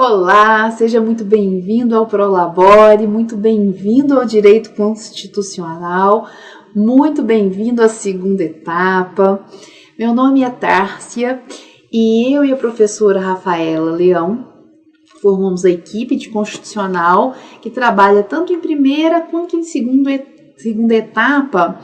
Olá, seja muito bem-vindo ao Prolabore, muito bem-vindo ao Direito Constitucional, muito bem-vindo à segunda etapa. Meu nome é Tárcia e eu e a professora Rafaela Leão formamos a equipe de Constitucional que trabalha tanto em primeira quanto em segunda etapa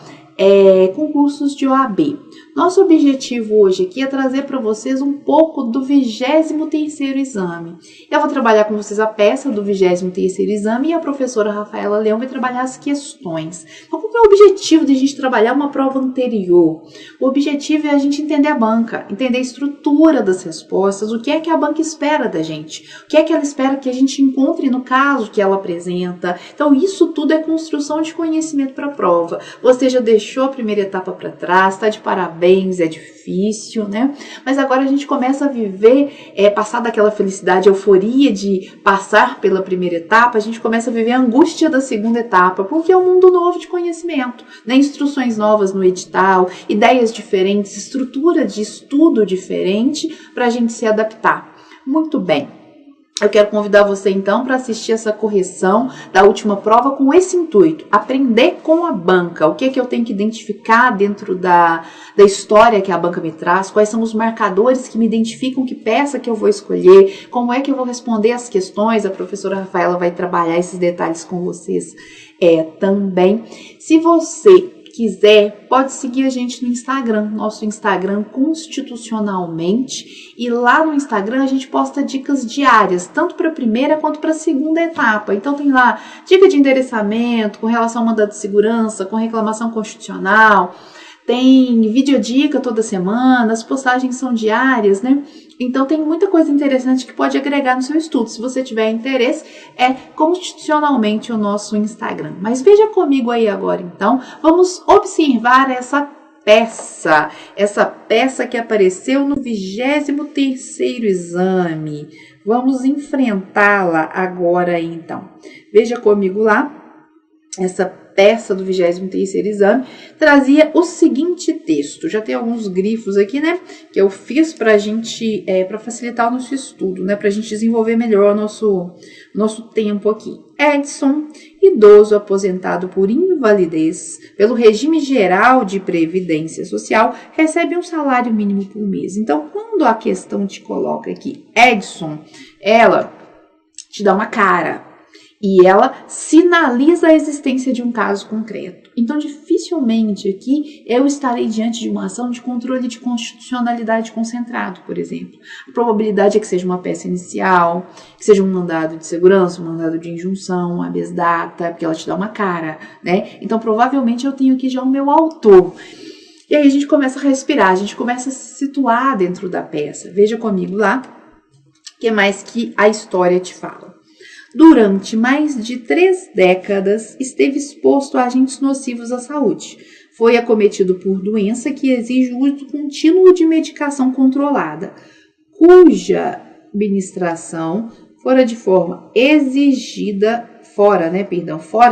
concursos de OAB. Nosso objetivo hoje aqui é trazer para vocês um pouco do 23º exame. Eu vou trabalhar com vocês a peça do 23º exame e a professora Rafaela Leão vai trabalhar as questões. Então, qual é o objetivo de a gente trabalhar uma prova anterior? O objetivo é a gente entender a banca, entender a estrutura das respostas, o que é que a banca espera da gente, o que é que ela espera que a gente encontre no caso que ela apresenta. Então, isso tudo é construção de conhecimento para a prova. Você já deixou a primeira etapa para trás, está de parabéns, é difícil, né? Mas agora a gente começa a viver, passar daquela felicidade, euforia de passar pela primeira etapa, a gente começa a viver a angústia da segunda etapa, porque é um mundo novo de conhecimento, né? Instruções novas no edital, ideias diferentes, estrutura de estudo diferente para a gente se adaptar. Muito bem. Eu quero convidar você então para assistir essa correção da última prova com esse intuito, aprender com a banca, o que é que eu tenho que identificar dentro da história que a banca me traz, quais são os marcadores que me identificam que peça que eu vou escolher, como é que eu vou responder as questões, a professora Rafaela vai trabalhar esses detalhes com vocês também. Se você quiser, pode seguir a gente no Instagram, nosso Instagram Constitucionalmente, e lá no Instagram a gente posta dicas diárias, tanto para a primeira quanto para a segunda etapa. Então tem lá dica de endereçamento, com relação ao mandado de segurança, com reclamação constitucional, tem videodica toda semana, as postagens são diárias, né? Então tem muita coisa interessante que pode agregar no seu estudo. Se você tiver interesse, é Constitucionalmente o nosso Instagram. Mas veja comigo aí agora, então, vamos observar essa peça que apareceu no 23º exame. Vamos enfrentá-la agora, então. Veja comigo lá, essa peça do 23º exame trazia o seguinte texto. Já tem alguns grifos aqui, né, que eu fiz pra gente, para facilitar o nosso estudo, né, pra gente desenvolver melhor o nosso tempo aqui. Edson, idoso aposentado por invalidez pelo regime geral de previdência social, recebe um salário mínimo por mês. Então, quando a questão te coloca aqui, Edson, ela te dá uma cara. E ela sinaliza a existência de um caso concreto. Então, dificilmente aqui eu estarei diante de uma ação de controle de constitucionalidade concentrado, por exemplo. A probabilidade é que seja uma peça inicial, que seja um mandado de segurança, um mandado de injunção, um habeas data, porque ela te dá uma cara, né? Então, provavelmente eu tenho aqui já o meu autor. E aí a gente começa a respirar, a gente começa a se situar dentro da peça. Veja comigo lá, o que mais que a história te fala. Durante mais de 3 décadas, esteve exposto a agentes nocivos à saúde. Foi acometido por doença que exige o uso contínuo de medicação controlada, cuja administração fora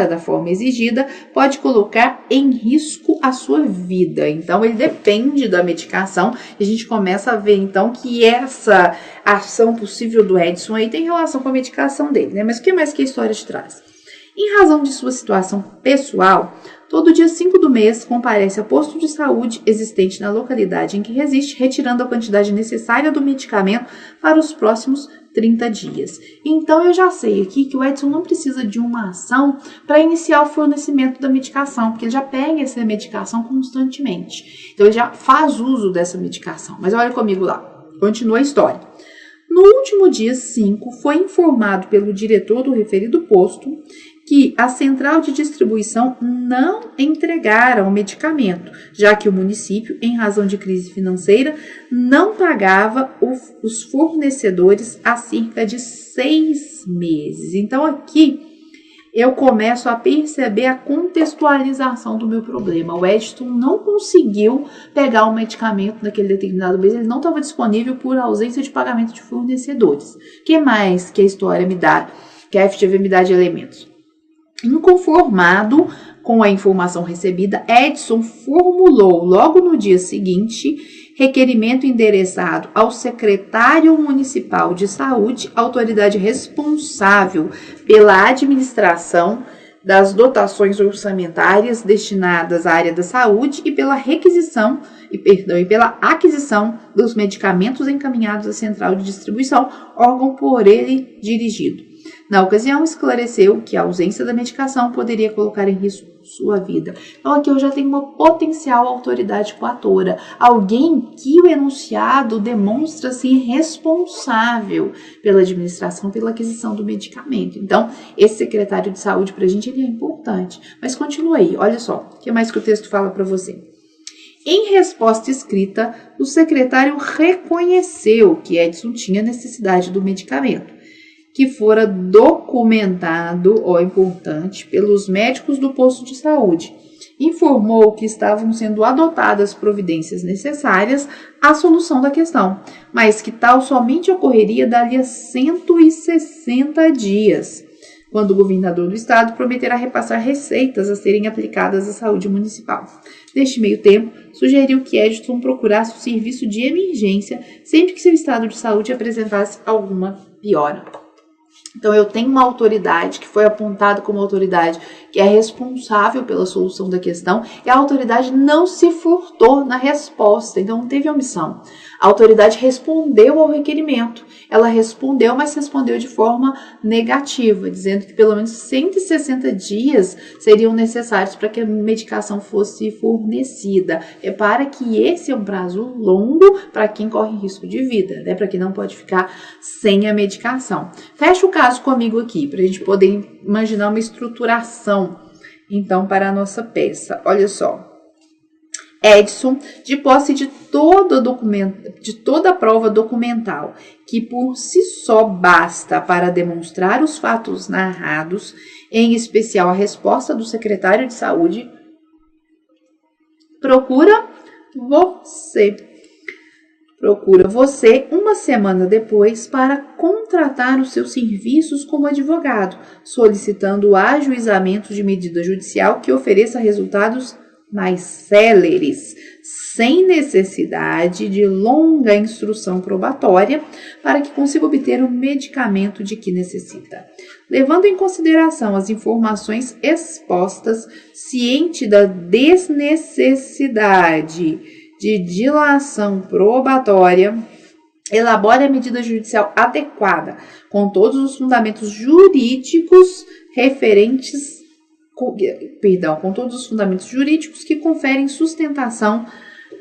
da forma exigida, pode colocar em risco a sua vida. Então, ele depende da medicação. E a gente começa a ver, então, que essa ação possível do Edson aí tem relação com a medicação dele, né? Mas o que mais que a história te traz? Em razão de sua situação pessoal, todo dia 5 do mês comparece ao posto de saúde existente na localidade em que reside, retirando a quantidade necessária do medicamento para os próximos 30 dias. Então, eu já sei aqui que o Edson não precisa de uma ação para iniciar o fornecimento da medicação, porque ele já pega essa medicação constantemente. Então, ele já faz uso dessa medicação. Mas olha comigo lá, continua a história. No último dia 5, foi informado pelo diretor do referido posto que a central de distribuição não entregara o medicamento, já que o município, em razão de crise financeira, não pagava os fornecedores há cerca de 6 meses. Então, aqui eu começo a perceber a contextualização do meu problema. O Edson não conseguiu pegar o medicamento naquele determinado mês, ele não estava disponível por ausência de pagamento de fornecedores. O que mais que a história me dá, que a FGV me dá de elementos? Inconformado com a informação recebida, Edson formulou logo no dia seguinte requerimento endereçado ao secretário municipal de saúde, autoridade responsável pela administração das dotações orçamentárias destinadas à área da saúde e pela pela aquisição dos medicamentos encaminhados à central de distribuição, órgão por ele dirigido. Na ocasião, esclareceu que a ausência da medicação poderia colocar em risco sua vida. Então, aqui eu já tenho uma potencial autoridade coatora, alguém que o enunciado demonstra ser responsável pela administração, pela aquisição do medicamento. Então, esse secretário de saúde para a gente ele é importante. Mas continua aí, olha só, o que mais que o texto fala para você? Em resposta escrita, o secretário reconheceu que Edson tinha necessidade do medicamento, que fora documentado, importante, pelos médicos do posto de saúde. Informou que estavam sendo adotadas providências necessárias à solução da questão, mas que tal somente ocorreria dali a 160 dias, quando o governador do estado prometerá repassar receitas a serem aplicadas à saúde municipal. Neste meio tempo, sugeriu que Edson procurasse o serviço de emergência sempre que seu estado de saúde apresentasse alguma piora. Então, eu tenho uma autoridade que foi apontada como autoridade que é responsável pela solução da questão e a autoridade não se furtou na resposta, então não teve omissão. A autoridade respondeu ao requerimento. Ela respondeu, mas respondeu de forma negativa, dizendo que pelo menos 160 dias seriam necessários para que a medicação fosse fornecida. Repara que esse é um prazo longo para quem corre risco de vida, né? Para quem não pode ficar sem a medicação. Fecha o caso comigo aqui, para a gente poder imaginar uma estruturação, então, para a nossa peça. Olha só. Edson, de posse de toda a prova documental, que por si só basta para demonstrar os fatos narrados, em especial a resposta do secretário de saúde, procura você uma semana depois para contratar os seus serviços como advogado, solicitando o ajuizamento de medida judicial que ofereça resultados mais céleres, sem necessidade de longa instrução probatória para que consiga obter o medicamento de que necessita. Levando em consideração as informações expostas, ciente da desnecessidade de dilação probatória, elabore a medida judicial adequada, com todos os fundamentos jurídicos que conferem sustentação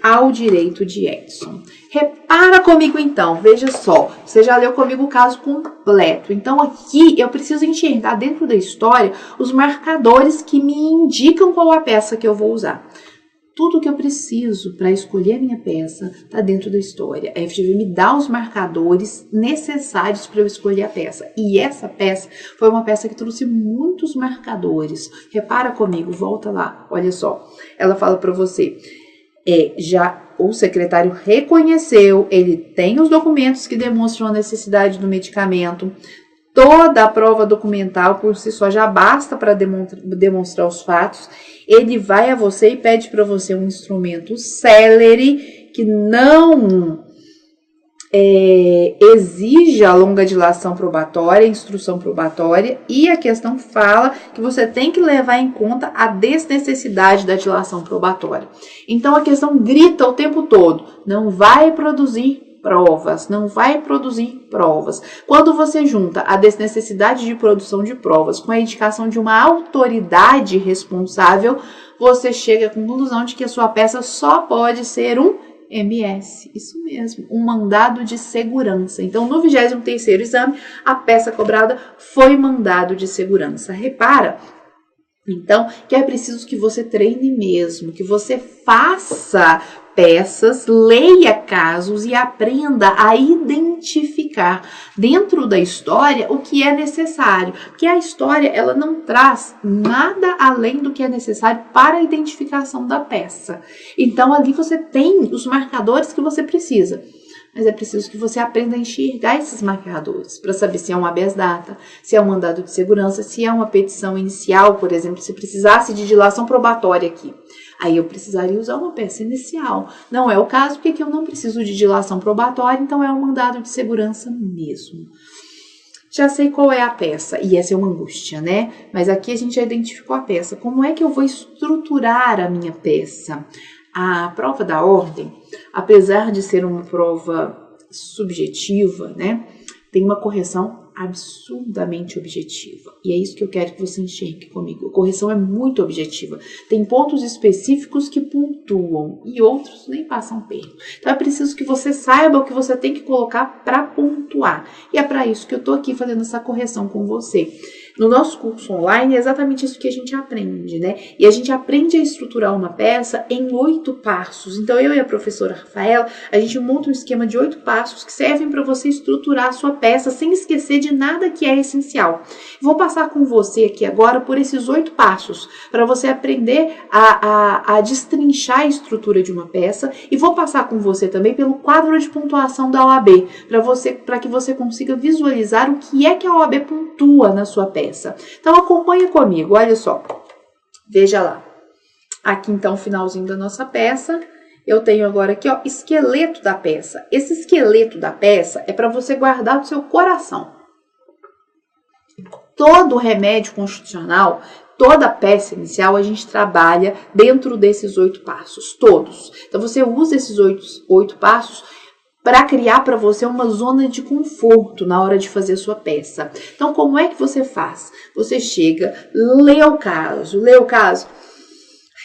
ao direito de Edson. Repara comigo então, veja só, você já leu comigo o caso completo, então aqui eu preciso enxergar dentro da história os marcadores que me indicam qual a peça que eu vou usar. Tudo que eu preciso para escolher a minha peça está dentro da história. A FGV me dá os marcadores necessários para eu escolher a peça. E essa peça foi uma peça que trouxe muitos marcadores. Repara comigo, volta lá, olha só. Ela fala para você, já o secretário reconheceu, ele tem os documentos que demonstram a necessidade do medicamento. Toda a prova documental por si só já basta para demonstrar os fatos. Ele vai a você e pede para você um instrumento célere que não exija longa dilação probatória, instrução probatória, e a questão fala que você tem que levar em conta a desnecessidade da dilação probatória. Então a questão grita o tempo todo, não vai produzir provas, não vai produzir provas. Quando você junta a desnecessidade de produção de provas com a indicação de uma autoridade responsável, você chega à conclusão de que a sua peça só pode ser um MS, isso mesmo, um mandado de segurança. Então, no 23º exame, a peça cobrada foi mandado de segurança. Repara, então, que é preciso que você treine mesmo, que você faça peças, leia casos e aprenda a identificar dentro da história o que é necessário, porque a história ela não traz nada além do que é necessário para a identificação da peça. Então ali você tem os marcadores que você precisa mas é preciso que você aprenda a enxergar esses marcadores para saber se é um habeas data, se é um mandado de segurança, se é uma petição inicial, por exemplo, se precisasse de dilação probatória aqui. Aí eu precisaria usar uma peça inicial. Não é o caso, porque aqui eu não preciso de dilação probatória, então é um mandado de segurança mesmo. Já sei qual é a peça, e essa é uma angústia, né? Mas aqui a gente já identificou a peça. Como é que eu vou estruturar a minha peça? A prova da ordem, apesar de ser uma prova subjetiva, né, tem uma correção absurdamente objetiva. E é isso que eu quero que você enxergue comigo. A correção é muito objetiva. Tem pontos específicos que pontuam e outros nem passam perto. Então é preciso que você saiba o que você tem que colocar para pontuar. E é para isso que eu estou aqui fazendo essa correção com você. No nosso curso online é exatamente isso que a gente aprende, né? E a gente aprende a estruturar uma peça em 8 passos. Então eu e a professora Rafaela, a gente monta um esquema de 8 passos que servem para você estruturar a sua peça sem esquecer de nada que é essencial. Vou passar com você aqui agora por esses 8 passos para você aprender a destrinchar a estrutura de uma peça, e vou passar com você também pelo quadro de pontuação da OAB para que você consiga visualizar o que é que a OAB pontua na sua peça. Então acompanha comigo, olha só, veja lá, aqui então o finalzinho da nossa peça, eu tenho agora aqui, ó, esqueleto da peça. Esse esqueleto da peça é para você guardar do seu coração. Todo remédio constitucional, toda peça inicial, a gente trabalha dentro desses 8 passos, todos. Então você usa esses 8 passos para criar para você uma zona de conforto na hora de fazer sua peça. Então, como é que você faz? Você chega, lê o caso,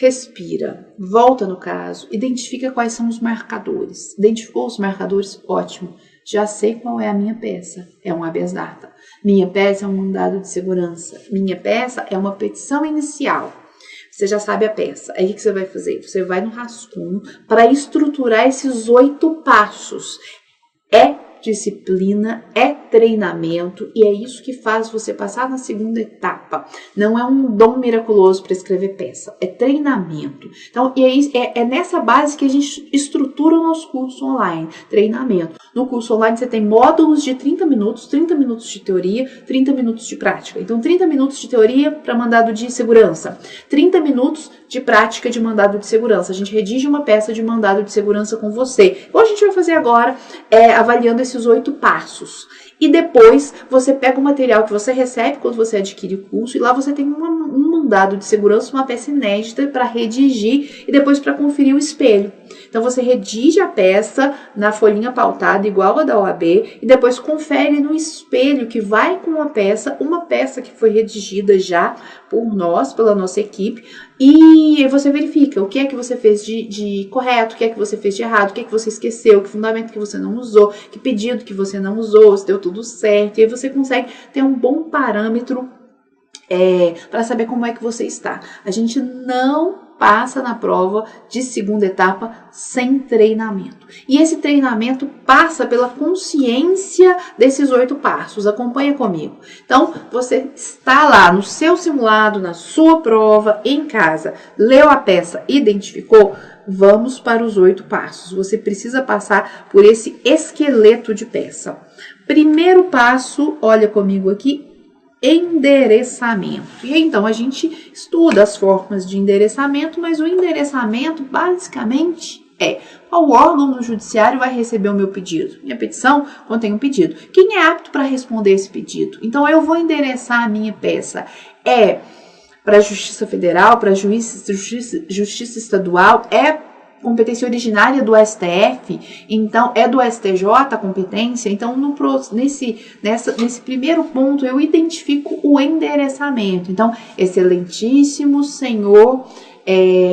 respira, volta no caso, identifica quais são os marcadores. Identificou os marcadores? Ótimo. Já sei qual é a minha peça. É um habeas data. Minha peça é um mandado de segurança. Minha peça é uma petição inicial. Você já sabe a peça. Aí o que você vai fazer? Você vai no rascunho para estruturar esses 8 passos. É disciplina, é treinamento, e é isso que faz você passar na segunda etapa. Não é um dom miraculoso para escrever peça, é treinamento. Então, é nessa base que a gente estrutura o nosso curso online, treinamento. No curso online você tem módulos de 30 minutos de teoria, 30 minutos de prática. Então, 30 minutos de teoria para mandado de segurança, 30 minutos de prática de mandado de segurança. A gente redige uma peça de mandado de segurança com você. O que a gente vai fazer agora é avaliando esses 8 passos. E depois você pega o material que você recebe quando você adquire o curso, e lá você tem um mandado de segurança, uma peça inédita para redigir e depois para conferir o espelho. Então você redige a peça na folhinha pautada igual a da OAB e depois confere no espelho que vai com a peça, uma peça que foi redigida já por nós, pela nossa equipe, e você verifica o que é que você fez de correto, o que é que você fez de errado, o que é que você esqueceu, que fundamento que você não usou, que pedido que você não usou, se deu tudo certo, e aí você consegue ter um bom parâmetro para saber como é que você está. A gente não passa na prova de segunda etapa sem treinamento. E esse treinamento passa pela consciência desses 8 passos. Acompanha comigo. Então, você está lá no seu simulado, na sua prova, em casa, leu a peça, identificou? Vamos para os 8 passos. Você precisa passar por esse esqueleto de peça. Primeiro passo, olha comigo aqui, endereçamento. E então a gente estuda as formas de endereçamento, mas o endereçamento basicamente é: qual órgão do judiciário vai receber o meu pedido? Minha petição contém um pedido. Quem é apto para responder esse pedido? Então eu vou endereçar a minha peça. Para a Justiça Federal, para a Justiça Estadual, competência originária do STF, então é do STJ a competência. Então nesse primeiro ponto eu identifico o endereçamento. Então, excelentíssimo senhor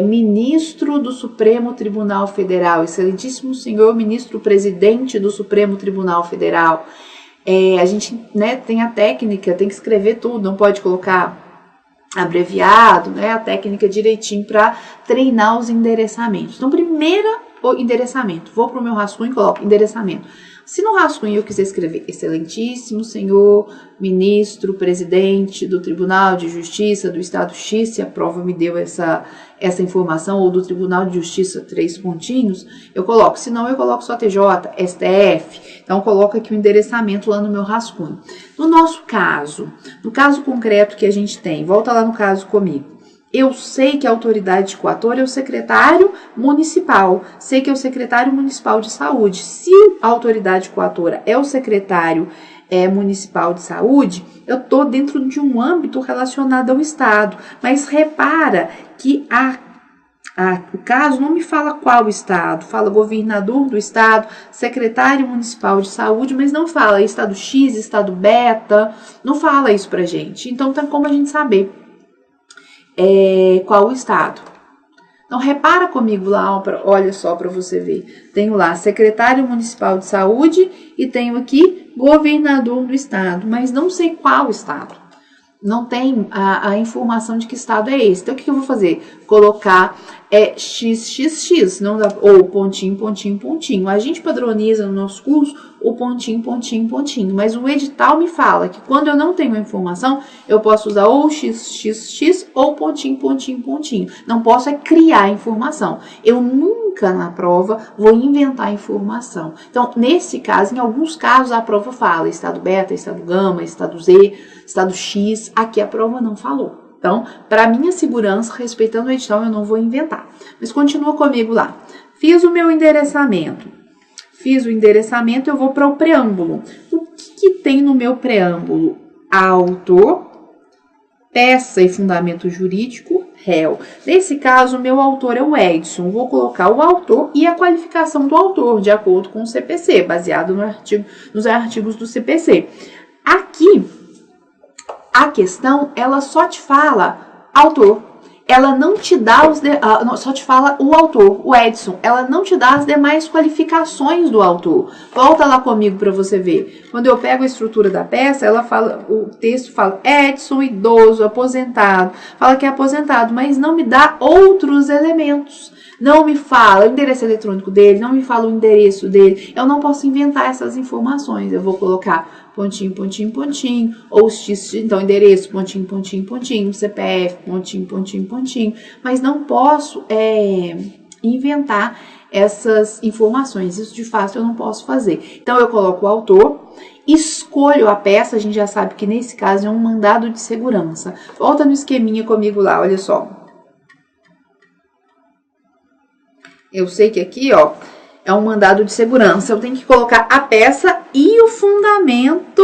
ministro do Supremo Tribunal Federal, excelentíssimo senhor ministro presidente do Supremo Tribunal Federal. A gente, tem a técnica, tem que escrever tudo, não pode colocar abreviado, a técnica direitinho para treinar os endereçamentos. Então, primeiro, o endereçamento. Vou para o meu rascunho e coloco endereçamento. Se no rascunho eu quiser escrever excelentíssimo senhor ministro, presidente do Tribunal de Justiça do Estado X, se a prova me deu essa informação, ou do Tribunal de Justiça, 3 pontinhos, eu coloco. Se não, eu coloco só TJ, STF. Então, coloco aqui o endereçamento lá no meu rascunho. No nosso caso, no caso concreto que a gente tem, volta lá no caso comigo. Eu sei que a autoridade coatora é o secretário municipal, sei que é o secretário municipal de saúde. Se a autoridade coatora é o secretário municipal de saúde, eu estou dentro de um âmbito relacionado ao Estado. Mas repara que o caso não me fala qual Estado, fala governador do Estado, secretário municipal de saúde, mas não fala Estado X, Estado Beta, não fala isso pra gente. Então tem como a gente saber qual o Estado. Então repara comigo lá, olha só para você ver. Tenho lá secretário municipal de saúde e tenho aqui governador do Estado, mas não sei qual Estado. Não tem a informação de que Estado é esse. Então o que eu vou fazer? Colocar XXX, não dá, ou pontinho, pontinho, pontinho. A gente padroniza no nosso curso o pontinho, pontinho, pontinho. Mas o edital me fala que quando eu não tenho a informação, eu posso usar ou XXX ou pontinho, pontinho, pontinho. Não posso criar a informação. Eu nunca na prova vou inventar informação. Então, nesse caso, em alguns casos, a prova fala Estado Beta, Estado Gama, Estado Z, Estado X. Aqui a prova não falou. Então, para minha segurança, respeitando o edital, eu não vou inventar. Mas continua comigo lá. Fiz o meu endereçamento. Eu vou para o preâmbulo. O que tem no meu preâmbulo? Autor, peça e fundamento jurídico, réu. Nesse caso, o meu autor é o Edson. Vou colocar o autor e a qualificação do autor, de acordo com o CPC, baseado nos artigos do CPC. Aqui, a questão, ela só te fala autor. Ela não te dá só te fala o autor, o Edson. Ela não te dá as demais qualificações do autor. Volta lá comigo para você ver. Quando eu pego a estrutura da peça, o texto fala Edson, idoso, aposentado. Fala que é aposentado, mas não me dá outros elementos. Não me fala o endereço eletrônico dele, não me fala o endereço dele. Eu não posso inventar essas informações. Eu vou colocar pontinho, pontinho, pontinho, ou então endereço, pontinho, pontinho, pontinho, CPF, pontinho, pontinho, pontinho, mas não posso inventar essas informações, isso de fato eu não posso fazer. Então eu coloco o autor, escolho a peça, a gente já sabe que nesse caso é um mandado de segurança. Volta no esqueminha comigo lá, olha só. Eu sei que aqui, ó, é um mandado de segurança. Eu tenho que colocar a peça e o fundamento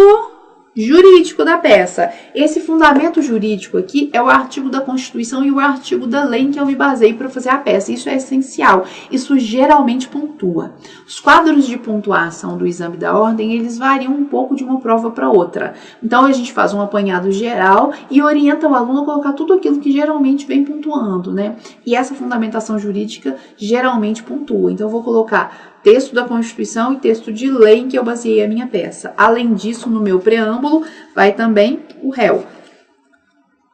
jurídico da peça. Esse fundamento jurídico aqui é o artigo da Constituição e o artigo da lei em que eu me baseio para fazer a peça. Isso é essencial. Isso geralmente pontua. Os quadros de pontuação do exame da ordem, eles variam um pouco de uma prova para outra. Então, a gente faz um apanhado geral e orienta o aluno a colocar tudo aquilo que geralmente vem pontuando, né? E essa fundamentação jurídica geralmente pontua. Então, eu vou colocar texto da Constituição e texto de lei em que eu baseei a minha peça. Além disso, no meu preâmbulo, vai também o réu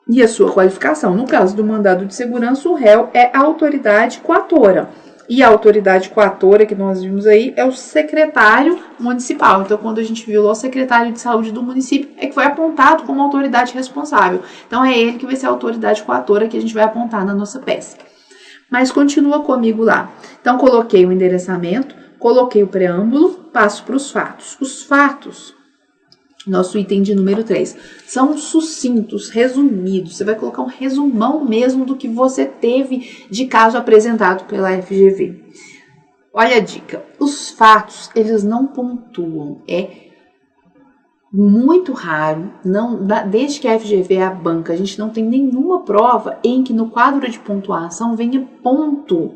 e a sua qualificação. No caso do mandado de segurança, o réu é a autoridade coatora. E a autoridade coatora que nós vimos aí é o secretário municipal. Então, quando a gente viu lá o secretário de saúde do município, é que foi apontado como autoridade responsável. Então, é ele que vai ser a autoridade coatora que a gente vai apontar na nossa peça. Mas continua comigo lá. Então, coloquei o endereçamento, coloquei o preâmbulo, passo para os fatos. Os fatos, nosso item de número 3, são sucintos, resumidos. Você vai colocar um resumão mesmo do que você teve de caso apresentado pela FGV. Olha a dica. Os fatos, eles não pontuam. É muito raro, desde que a FGV é a banca, a gente não tem nenhuma prova em que no quadro de pontuação venha ponto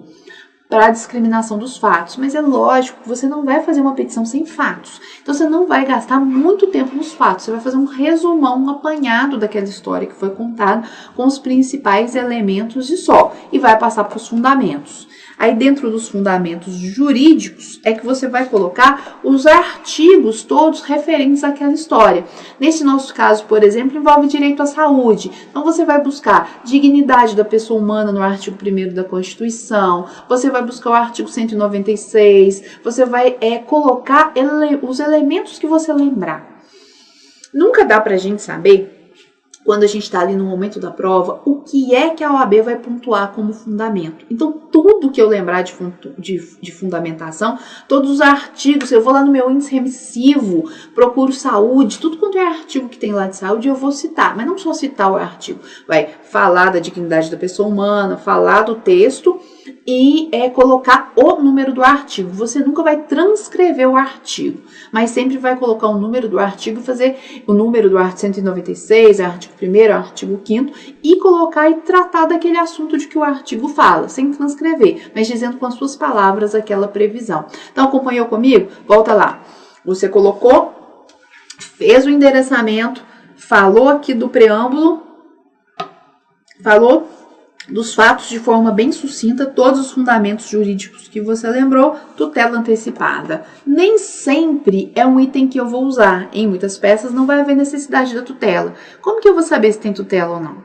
para a discriminação dos fatos. Mas é lógico que você não vai fazer uma petição sem fatos. Então você não vai gastar muito tempo nos fatos. Você vai fazer um resumão, um apanhado daquela história que foi contada com os principais elementos e só. E vai passar para os fundamentos. Aí dentro dos fundamentos jurídicos é que você vai colocar os artigos todos referentes àquela história. Nesse nosso caso, por exemplo, envolve direito à saúde. Então você vai buscar dignidade da pessoa humana no artigo 1º da Constituição, você vai vai buscar o artigo 196, você vai colocar os elementos que você lembrar. Nunca dá pra gente saber, quando a gente está ali no momento da prova, o que é que a OAB vai pontuar como fundamento. Então, tudo que eu lembrar de fundamentação, todos os artigos, eu vou lá no meu índice remissivo, procuro saúde, tudo quanto é artigo que tem lá de saúde, eu vou citar. Mas não só citar o artigo, vai falar da dignidade da pessoa humana, falar do texto e colocar o número do artigo. Você nunca vai transcrever o artigo, mas sempre vai colocar o número do artigo, fazer o número do artigo 196, artigo 1º, artigo 5º, e colocar e tratar daquele assunto de que o artigo fala, sem transcrever, mas dizendo com as suas palavras aquela previsão. Então, acompanhou comigo? Volta lá. Você colocou, fez o endereçamento, falou aqui do preâmbulo, falou dos fatos de forma bem sucinta, todos os fundamentos jurídicos que você lembrou, tutela antecipada. Nem sempre é um item que eu vou usar. Em muitas peças não vai haver necessidade da tutela. Como que eu vou saber se tem tutela ou não?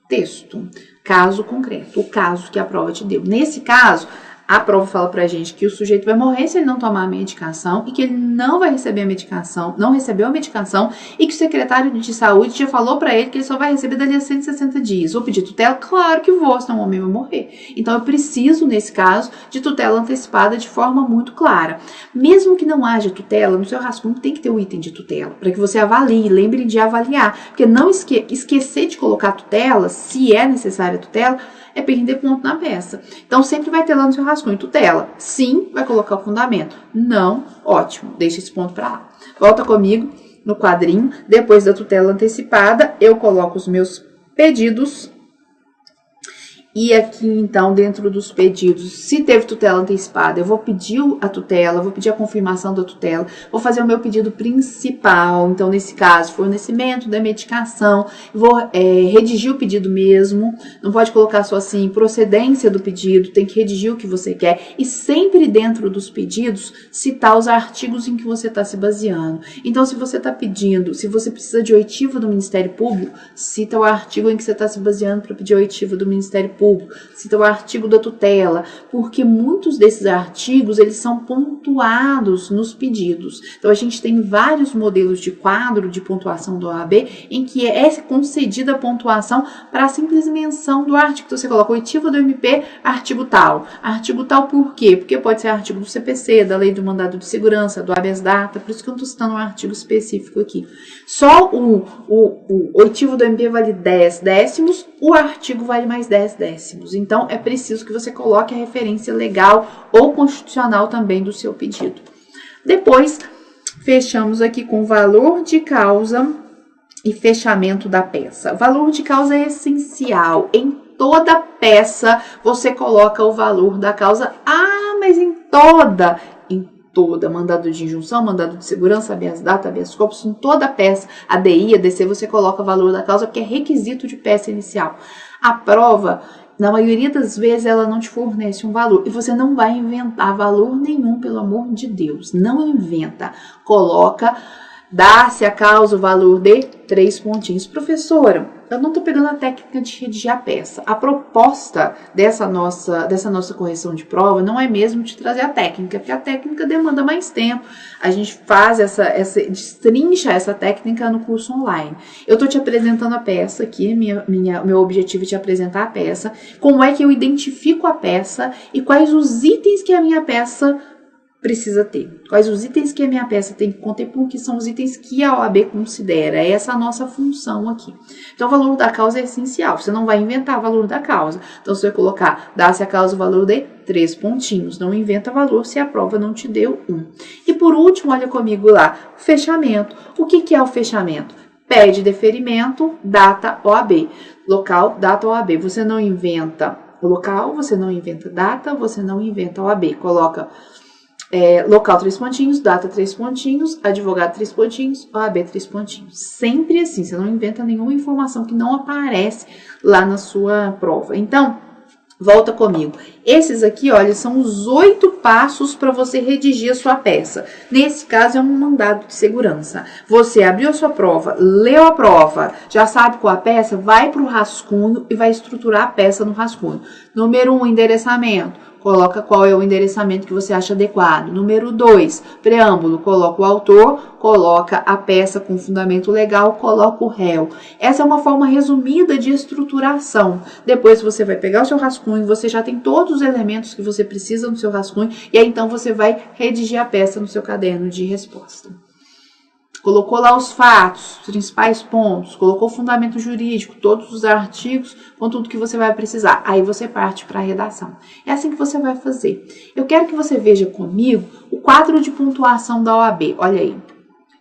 Texto, caso concreto, o caso que a prova te deu. Nesse caso, a prova fala pra gente que o sujeito vai morrer se ele não tomar a medicação e que ele não vai receber a medicação, não recebeu a medicação, e que o secretário de saúde já falou pra ele que ele só vai receber dali a 160 dias. Vou pedir tutela? Claro que vou, senão o homem vai morrer. Então eu preciso, nesse caso, de tutela antecipada de forma muito clara. Mesmo que não haja tutela, no seu rascunho tem que ter um item de tutela, para que você avalie, lembre de avaliar, porque não esquecer de colocar tutela, se é necessária a tutela, é perder ponto na peça. Então, sempre vai ter lá no seu rascunho tutela. Sim, vai colocar o fundamento. Não, ótimo, deixa esse ponto para lá. Volta comigo no quadrinho. Depois da tutela antecipada, eu coloco os meus pedidos. E aqui, então, dentro dos pedidos, se teve tutela antecipada, eu vou pedir a tutela, vou pedir a confirmação da tutela, vou fazer o meu pedido principal. Então, nesse caso, fornecimento da medicação, vou redigir o pedido mesmo, não pode colocar só assim, procedência do pedido, tem que redigir o que você quer. E sempre dentro dos pedidos, citar os artigos em que você está se baseando. Então, se você está pedindo, se você precisa de oitiva do Ministério Público, cita o artigo em que você está se baseando para pedir a oitiva do Ministério Público. Cita o artigo da tutela, porque muitos desses artigos, eles são pontuados nos pedidos. Então, a gente tem vários modelos de quadro de pontuação do OAB em que é concedida a pontuação para a simples menção do artigo. Então, você coloca oitiva do MP, artigo tal. Artigo tal por quê? Porque pode ser artigo do CPC, da Lei do Mandado de Segurança, do habeas data, por isso que eu não estou citando um artigo específico aqui. Só o oitivo do MP vale 10 décimos, o artigo vale mais 10 décimos. Então, é preciso que você coloque a referência legal ou constitucional também do seu pedido. Depois, fechamos aqui com valor de causa e fechamento da peça. O valor de causa é essencial. Em toda peça, você coloca o valor da causa. Ah, mas em toda, mandado de injunção, mandado de segurança, habeas data, habeas corpus, em toda peça, ADI, ADC, você coloca o valor da causa, porque é requisito de peça inicial. A prova, na maioria das vezes, ela não te fornece um valor. E você não vai inventar valor nenhum, pelo amor de Deus. Não inventa. Coloca, dá-se a causa o valor de 3 pontinhos. Professora, eu não estou pegando a técnica de redigir a peça. A proposta dessa nossa correção de prova não é mesmo de trazer a técnica, porque a técnica demanda mais tempo. A gente faz destrincha essa técnica no curso online. Eu estou te apresentando a peça aqui, meu objetivo é te apresentar a peça, como é que eu identifico a peça e quais os itens que a minha peça precisa ter. Quais os itens que a minha peça tem que conter, porque são os itens que a OAB considera. É essa a nossa função aqui. Então, o valor da causa é essencial. Você não vai inventar o valor da causa. Então, você vai colocar, dá-se a causa o valor de 3 pontinhos. Não inventa valor se a prova não te deu 1. E por último, olha comigo lá, fechamento. O que é o fechamento? Pede deferimento, data OAB. Local, data OAB. Você não inventa o local, você não inventa data, você não inventa OAB. Coloca local 3 pontinhos, data 3 pontinhos, advogado 3 pontinhos, OAB 3 pontinhos. Sempre assim, você não inventa nenhuma informação que não aparece lá na sua prova. Então, volta comigo. Esses aqui, olha, são os 8 passos para você redigir a sua peça. Nesse caso, é um mandado de segurança. Você abriu a sua prova, leu a prova, já sabe qual a peça, vai para o rascunho e vai estruturar a peça no rascunho. Número 1, endereçamento. coloca qual é o endereçamento que você acha adequado. Número 2, preâmbulo, coloca o autor, coloca a peça com fundamento legal, coloca o réu. Essa é uma forma resumida de estruturação. Depois você vai pegar o seu rascunho, você já tem todos os elementos que você precisa no seu rascunho, e aí então você vai redigir a peça no seu caderno de resposta. Colocou lá os fatos, os principais pontos, colocou o fundamento jurídico, todos os artigos, com tudo que você vai precisar. Aí você parte para a redação. É assim que você vai fazer. Eu quero que você veja comigo o quadro de pontuação da OAB. Olha aí.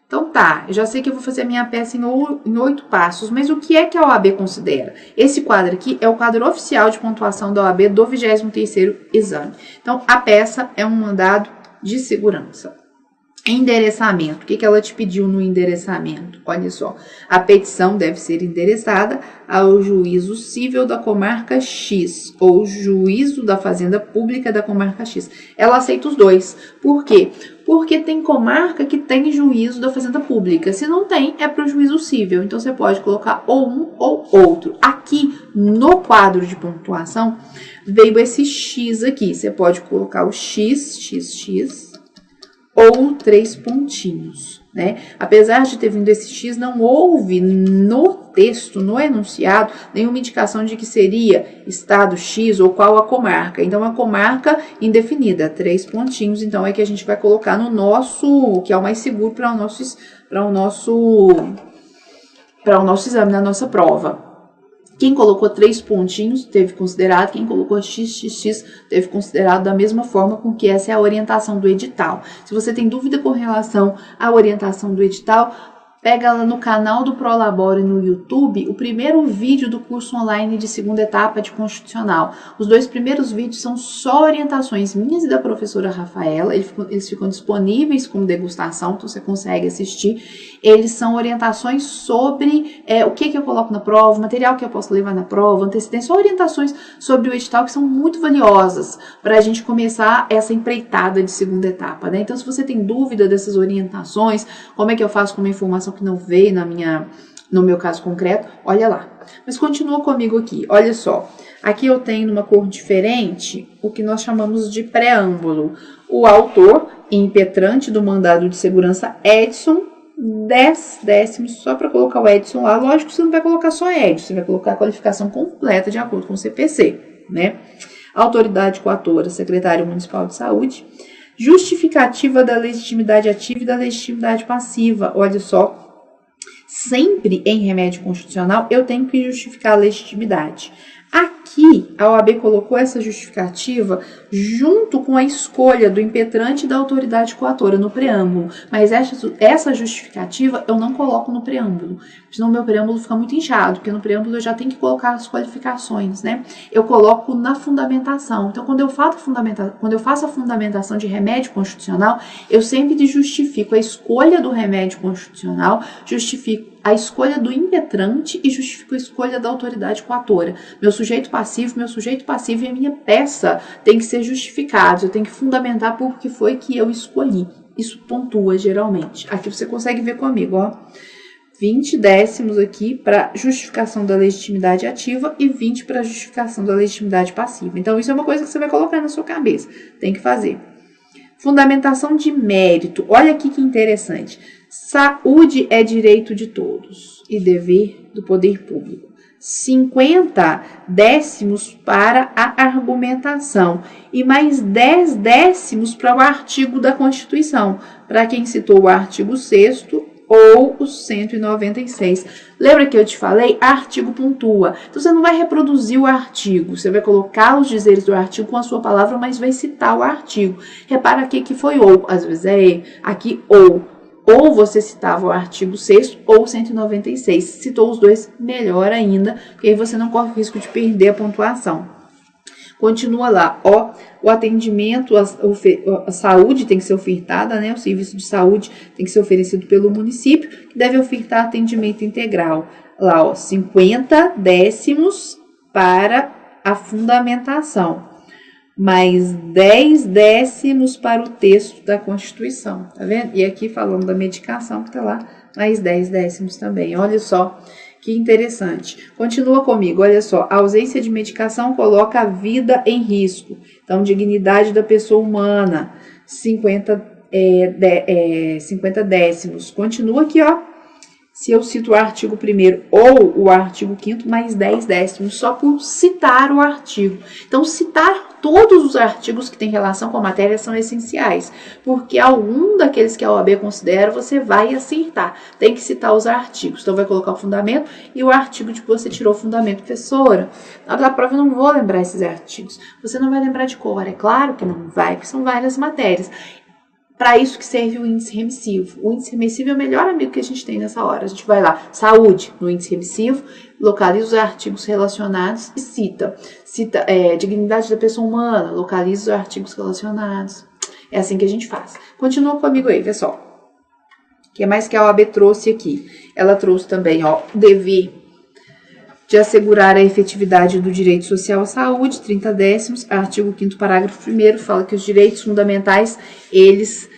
Então tá, eu já sei que eu vou fazer a minha peça em 8 passos, mas o que é que a OAB considera? Esse quadro aqui é o quadro oficial de pontuação da OAB do 23º exame. Então, a peça é um mandado de segurança. Endereçamento. O que ela te pediu no endereçamento? Olha só. A petição deve ser endereçada ao juízo civil da comarca X ou juízo da fazenda pública da comarca X. Ela aceita os dois. Por quê? Porque tem comarca que tem juízo da fazenda pública. Se não tem, é para o juízo civil. Então, você pode colocar ou um ou outro. Aqui, no quadro de pontuação, veio esse X aqui. Você pode colocar o X, ou 3 pontinhos, né? Apesar de ter vindo esse X, não houve no texto, no enunciado, nenhuma indicação de que seria estado X ou qual a comarca. Então, a comarca indefinida, 3 pontinhos, então é que a gente vai colocar no nosso, que é o mais seguro para o nosso exame, na nossa prova. Quem colocou 3 pontinhos teve considerado, quem colocou XXX teve considerado da mesma forma, com que essa é a orientação do edital. Se você tem dúvida com relação à orientação do edital, pega lá no canal do Prolabore no YouTube o primeiro vídeo do curso online de segunda etapa de Constitucional. Os 2 primeiros vídeos são só orientações minhas e da professora Rafaela, eles ficam disponíveis como degustação, então você consegue assistir. Eles são orientações sobre o que eu coloco na prova, o material que eu posso levar na prova, antecedência, só orientações sobre o edital que são muito valiosas para a gente começar essa empreitada de segunda etapa, né? Então, se você tem dúvida dessas orientações, como é que eu faço com uma informação que não veio no meu caso concreto, olha lá. Mas continua comigo aqui, olha só. Aqui eu tenho numa cor diferente o que nós chamamos de preâmbulo. O autor impetrante do mandado de segurança Edson, 10 décimos, só para colocar o Edson lá. Lógico que você não vai colocar só Edson, você vai colocar a qualificação completa de acordo com o CPC, né? Autoridade coatora, secretário municipal de saúde. Justificativa da legitimidade ativa e da legitimidade passiva. Olha só, sempre em remédio constitucional eu tenho que justificar a legitimidade. Aqui, a OAB colocou essa justificativa junto com a escolha do impetrante e da autoridade coatora no preâmbulo, mas essa justificativa eu não coloco no preâmbulo, senão o meu preâmbulo fica muito inchado, porque no preâmbulo eu já tenho que colocar as qualificações, né? Eu coloco na fundamentação. Então, quando eu faço a fundamentação de remédio constitucional, eu sempre justifico a escolha do remédio constitucional, justifico a escolha do impetrante e justifico a escolha da autoridade coatora. Meu sujeito passivo e a minha peça tem que ser justificados, eu tenho que fundamentar por que foi que eu escolhi. Isso pontua geralmente. Aqui você consegue ver comigo, ó. 20 décimos aqui para justificação da legitimidade ativa e 20 para justificação da legitimidade passiva. Então, isso é uma coisa que você vai colocar na sua cabeça. Tem que fazer. Fundamentação de mérito. Olha aqui que interessante. Saúde é direito de todos e dever do poder público. 50 décimos para a argumentação e mais 10 décimos para o artigo da Constituição, para quem citou o artigo 6º ou o 196. Lembra que eu te falei? Artigo pontua. Então, você não vai reproduzir o artigo, você vai colocar os dizeres do artigo com a sua palavra, mas vai citar o artigo. Repara aqui que foi ou, às vezes é aqui ou. Ou você citava o artigo 6º ou 196. Citou os dois, melhor ainda, porque aí você não corre o risco de perder a pontuação. Continua lá, ó, o atendimento, a saúde tem que ser ofertada, né? O serviço de saúde tem que ser oferecido pelo município, que deve ofertar atendimento integral. Lá, ó, 50 décimos para a fundamentação, mais 10 décimos para o texto da Constituição, tá vendo? E aqui falando da medicação, que tá lá, mais 10 décimos também. Olha só Que interessante. Continua comigo, olha só. A ausência de medicação coloca a vida em risco. Então, dignidade da pessoa humana, 50 décimos. Continua aqui, ó. Se eu cito o artigo 1º ou o artigo 5º, mais 10 décimos, só por citar o artigo. Então, citar todos os artigos que têm relação com a matéria são essenciais, porque algum daqueles que a OAB considera, você vai acertar. Tem que citar os artigos. Então, vai colocar o fundamento e o artigo de que você tirou o fundamento, professora. Na hora da prova, eu não vou lembrar esses artigos. Você não vai lembrar de cor, é claro que não vai, porque são várias matérias. Para isso que serve o índice remissivo. O índice remissivo é o melhor amigo que a gente tem nessa hora. A gente vai lá, saúde, no índice remissivo, localiza os artigos relacionados e cita. Dignidade da pessoa humana, localiza os artigos relacionados. É assim que a gente faz. Continua comigo aí, pessoal. O que mais que a OAB trouxe aqui? Ela trouxe também, ó, o dever de assegurar a efetividade do direito social à saúde, 30 décimos, artigo 5º, parágrafo 1º, fala que os direitos fundamentais, eles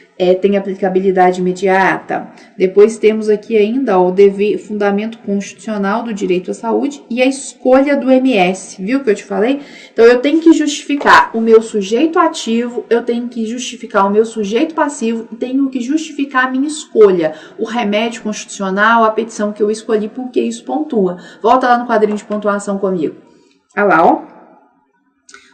têm aplicabilidade imediata. Depois temos aqui ainda, ó, o dever, fundamento constitucional do direito à saúde e a escolha do MS, viu que eu te falei? Então, eu tenho que justificar o meu sujeito ativo, eu tenho que justificar o meu sujeito passivo e tenho que justificar a minha escolha, o remédio constitucional, a petição que eu escolhi, porque isso pontua. Volta lá no quadrinho de pontuação comigo. Olha lá, ó.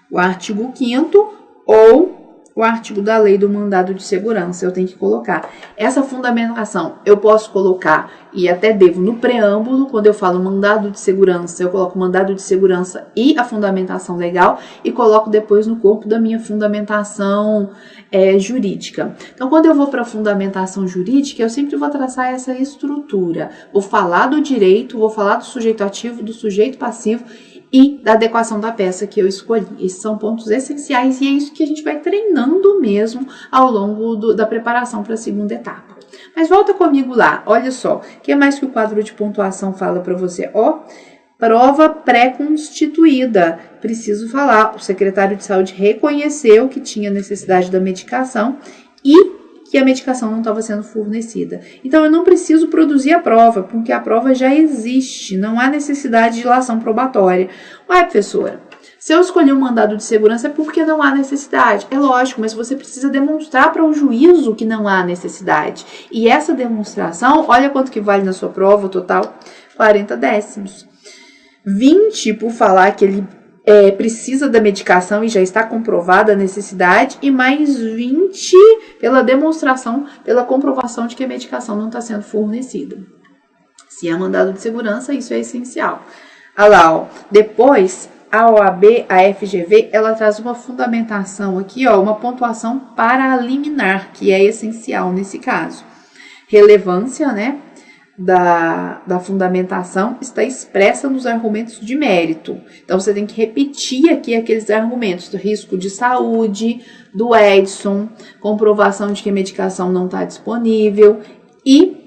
O artigo 5º ou o artigo da lei do mandado de segurança, eu tenho que colocar. Essa fundamentação eu posso colocar, e até devo, no preâmbulo, quando eu falo mandado de segurança, eu coloco mandado de segurança e a fundamentação legal, e coloco depois no corpo da minha fundamentação jurídica. Então, quando eu vou para a fundamentação jurídica, eu sempre vou traçar essa estrutura. Vou falar do direito, vou falar do sujeito ativo, do sujeito passivo, e da adequação da peça que eu escolhi. Esses são pontos essenciais e é isso que a gente vai treinando mesmo ao longo da preparação para a segunda etapa. Mas volta comigo lá, olha só, o que mais que o quadro de pontuação fala para você? Ó, prova pré-constituída. Preciso falar, o secretário de saúde reconheceu que tinha necessidade da medicação e que a medicação não estava sendo fornecida. Então, eu não preciso produzir a prova, porque a prova já existe, não há necessidade de ilação probatória. Ué, professora, se eu escolhi um mandado de segurança é porque não há necessidade. É lógico, mas você precisa demonstrar para o juízo que não há necessidade. E essa demonstração, olha quanto que vale na sua prova, total, 40 décimos. 20 por falar que ele precisa da medicação e já está comprovada a necessidade, e mais 20 pela demonstração, pela comprovação de que a medicação não está sendo fornecida. Se é mandado de segurança, isso é essencial. Olha lá, ó. Depois, a OAB, a FGV, ela traz uma fundamentação aqui, ó, uma pontuação para a liminar, que é essencial nesse caso. Relevância, né? Da fundamentação está expressa nos argumentos de mérito. Então, você tem que repetir aqui aqueles argumentos do risco de saúde, do Edson, comprovação de que a medicação não está disponível e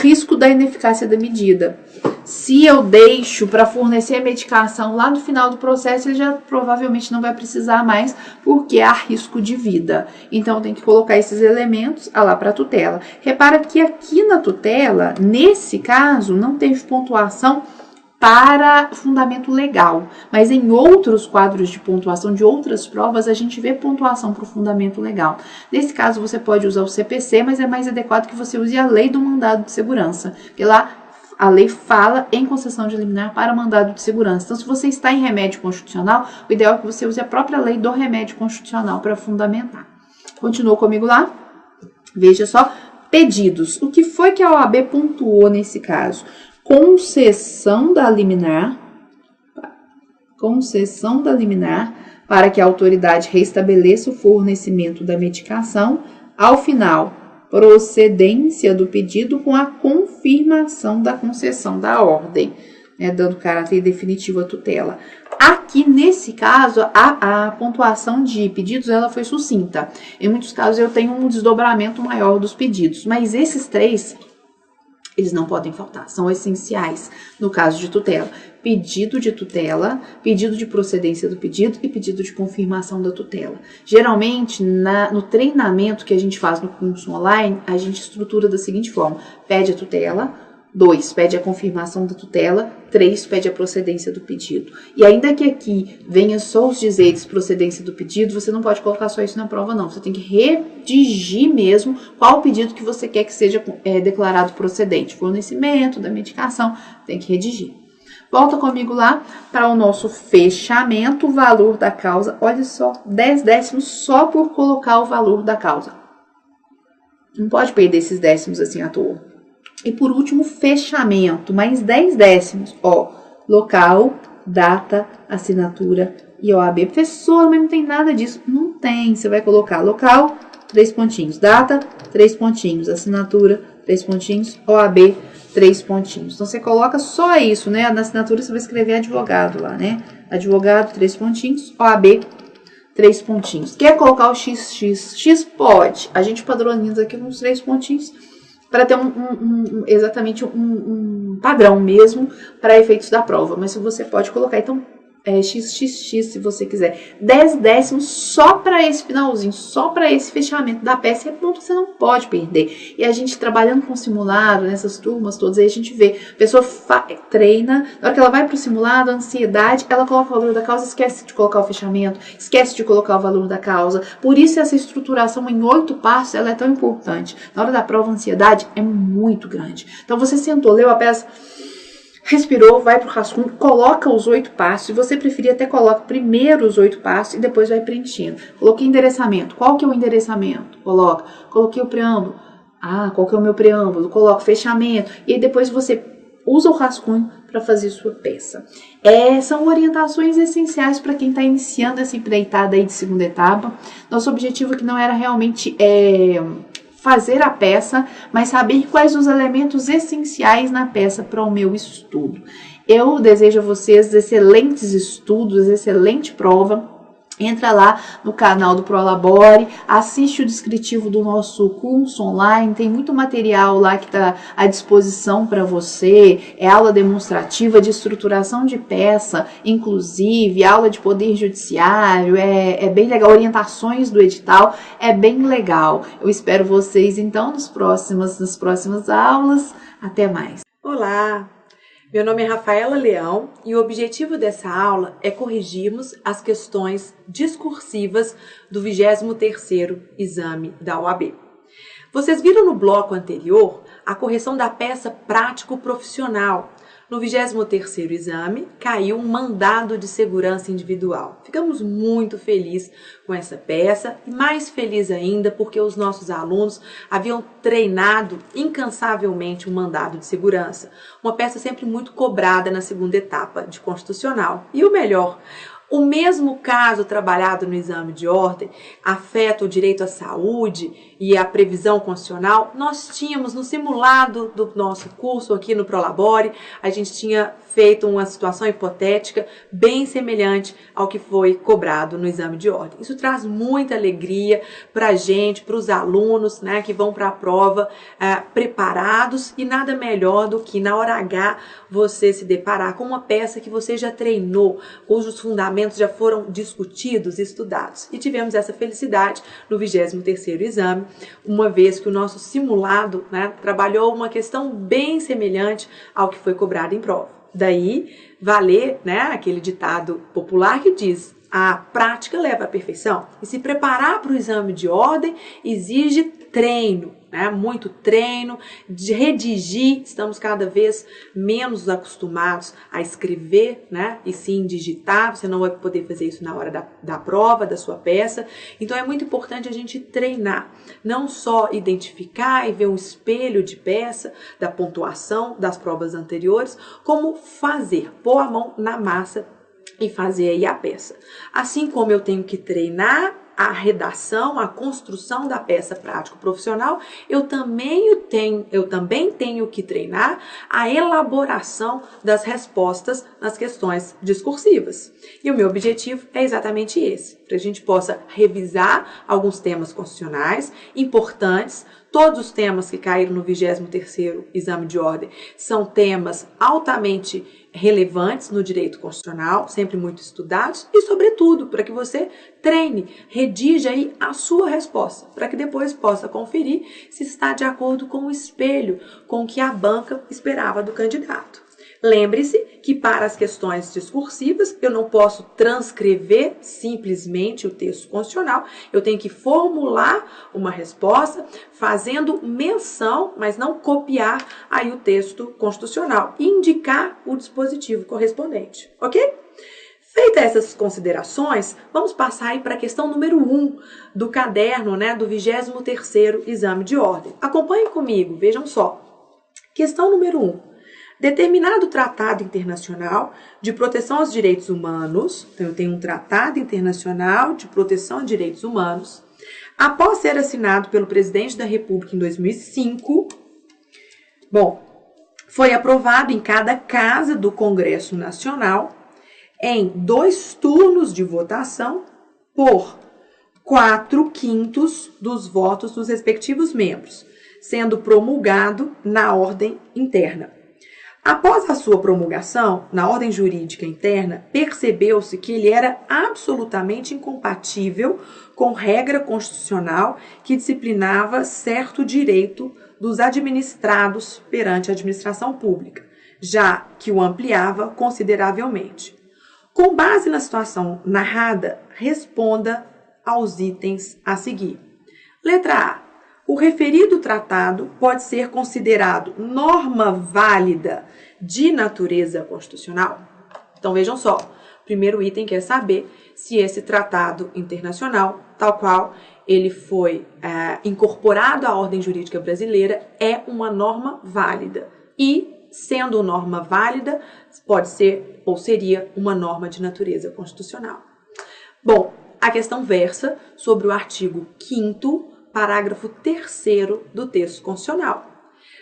risco da ineficácia da medida. Se eu deixo para fornecer a medicação lá no final do processo, ele já provavelmente não vai precisar mais, porque há risco de vida. Então, tem que colocar esses elementos lá para a tutela. Repara que aqui na tutela, nesse caso, não teve pontuação para fundamento legal, mas em outros quadros de pontuação de outras provas, a gente vê pontuação para o fundamento legal. Nesse caso, você pode usar o CPC, mas é mais adequado que você use a lei do mandado de segurança, porque lá a lei fala em concessão de liminar para mandado de segurança. Então, se você está em remédio constitucional, o ideal é que você use a própria lei do remédio constitucional para fundamentar. Continua comigo lá? Veja só, pedidos. O que foi que a OAB pontuou nesse caso? Concessão da liminar para que a autoridade restabeleça o fornecimento da medicação. Ao final, procedência do pedido com a confirmação da concessão da ordem, né, dando caráter definitivo à tutela. Aqui, nesse caso, a pontuação de pedidos ela foi sucinta. Em muitos casos, eu tenho um desdobramento maior dos pedidos, mas esses três, eles não podem faltar, são essenciais no caso de tutela. Pedido de tutela, pedido de procedência do pedido e pedido de confirmação da tutela. Geralmente, no treinamento que a gente faz no curso online, a gente estrutura da seguinte forma: pede a tutela, 2, pede a confirmação da tutela. 3, pede a procedência do pedido. E ainda que aqui venha só os dizeres procedência do pedido, você não pode colocar só isso na prova, não. Você tem que redigir mesmo qual o pedido que você quer que seja declarado procedente. Fornecimento da medicação, tem que redigir. Volta comigo lá para o nosso fechamento, o valor da causa. Olha só, 10 décimos só por colocar o valor da causa. Não pode perder esses décimos assim à toa. E por último, fechamento, mais 10 décimos. Ó, local, data, assinatura e OAB. Professor, mas não tem nada disso. Não tem. Você vai colocar local, 3 pontinhos. Data, 3 pontinhos. Assinatura, 3 pontinhos. OAB, 3 pontinhos. Então, você coloca só isso, né? Na assinatura, você vai escrever advogado lá, né? Advogado, 3 pontinhos. OAB, 3 pontinhos. Quer colocar o XX? X pode. A gente padroniza aqui uns 3 pontinhos para ter exatamente um padrão mesmo para efeitos da prova. Mas você pode colocar, então, XXX se você quiser. 10 décimos só para esse finalzinho, só para esse fechamento da peça. É ponto que você não pode perder. E a gente trabalhando com simulado, nessas turmas todas, aí a gente vê, a pessoa treina, na hora que ela vai para o simulado, a ansiedade, ela coloca o valor da causa, esquece de colocar o fechamento, esquece de colocar o valor da causa. Por isso essa estruturação em 8 passos, ela é tão importante. Na hora da prova, a ansiedade é muito grande. Então você sentou, leu a peça, respirou, vai para o rascunho, coloca os 8 passos. Se você preferir, até coloca primeiro os 8 passos e depois vai preenchendo. Coloquei endereçamento. Qual que é o endereçamento? Coloca. Coloquei o preâmbulo. Ah, qual que é o meu preâmbulo? Coloca fechamento. E aí depois você usa o rascunho para fazer sua peça. São orientações essenciais para quem está iniciando essa empreitada aí de segunda etapa. Nosso objetivo aqui não era realmente fazer a peça, mas saber quais os elementos essenciais na peça para o meu estudo. Eu desejo a vocês excelentes estudos, excelente prova. Entra lá no canal do Prolabore, assiste o descritivo do nosso curso online, tem muito material lá que está à disposição para você, aula demonstrativa de estruturação de peça, inclusive, aula de poder judiciário, é bem legal, orientações do edital, é bem legal. Eu espero vocês, então, nas próximas aulas. Até mais. Olá! Meu nome é Rafaela Leão e o objetivo dessa aula é corrigirmos as questões discursivas do 23º exame da OAB. Vocês viram no bloco anterior a correção da peça prático-profissional. No 23º exame, caiu um mandado de segurança individual. Ficamos muito felizes com essa peça e mais felizes ainda porque os nossos alunos haviam treinado incansavelmente um mandado de segurança. Uma peça sempre muito cobrada na segunda etapa de constitucional. E o melhor, o mesmo caso trabalhado no exame de ordem afeta o direito à saúde e a previsão constitucional. Nós tínhamos no simulado do nosso curso aqui no Prolabore, a gente tinha feito uma situação hipotética bem semelhante ao que foi cobrado no exame de ordem. Isso traz muita alegria para a gente, para os alunos, né, que vão para a prova preparados, e nada melhor do que na hora H você se deparar com uma peça que você já treinou, cujos fundamentos já foram discutidos, estudados. E tivemos essa felicidade no 23º exame, uma vez que o nosso simulado, né, trabalhou uma questão bem semelhante ao que foi cobrado em prova. Daí, valer, né, aquele ditado popular que diz: a prática leva à perfeição. E se preparar para o exame de ordem exige treino, né? Muito treino, de redigir. Estamos cada vez menos acostumados a escrever, né? E sim digitar. Você não vai poder fazer isso na hora da prova, da sua peça. Então é muito importante a gente treinar, não só identificar e ver um espelho de peça, da pontuação das provas anteriores, como fazer, pôr a mão na massa e fazer aí a peça. Assim como eu tenho que treinar a redação, a construção da peça prático-profissional, eu também tenho que treinar a elaboração das respostas nas questões discursivas. E o meu objetivo é exatamente esse, para a gente possa revisar alguns temas constitucionais importantes, Todos os temas que caíram no 23º Exame de Ordem são temas altamente relevantes no direito constitucional, sempre muito estudados e, sobretudo, para que você treine, redija aí a sua resposta, para que depois possa conferir se está de acordo com o espelho, com o que a banca esperava do candidato. Lembre-se que para as questões discursivas eu não posso transcrever simplesmente o texto constitucional, eu tenho que formular uma resposta fazendo menção, mas não copiar aí o texto constitucional e indicar o dispositivo correspondente, ok? Feitas essas considerações, vamos passar aí para a questão número 1 do caderno, do 23º Exame de Ordem. Acompanhem comigo, vejam só. Questão número 1. Determinado tratado internacional de proteção aos direitos humanos, então eu tenho um tratado internacional de proteção aos direitos humanos, após ser assinado pelo presidente da República em 2005, foi aprovado em cada casa do Congresso Nacional em 2 turnos de votação por 4/5 dos votos dos respectivos membros, sendo promulgado na ordem interna. Após a sua promulgação, na ordem jurídica interna, percebeu-se que ele era absolutamente incompatível com regra constitucional que disciplinava certo direito dos administrados perante a administração pública, já que o ampliava consideravelmente. Com base na situação narrada, responda aos itens a seguir. Letra A. O referido tratado pode ser considerado norma válida de natureza constitucional? Então, vejam só. O primeiro item quer saber se esse tratado internacional, tal qual ele foi incorporado à ordem jurídica brasileira, é uma norma válida. E, sendo norma válida, pode ser ou seria uma norma de natureza constitucional. Bom, a questão versa sobre o artigo 5º, parágrafo 3º do texto constitucional.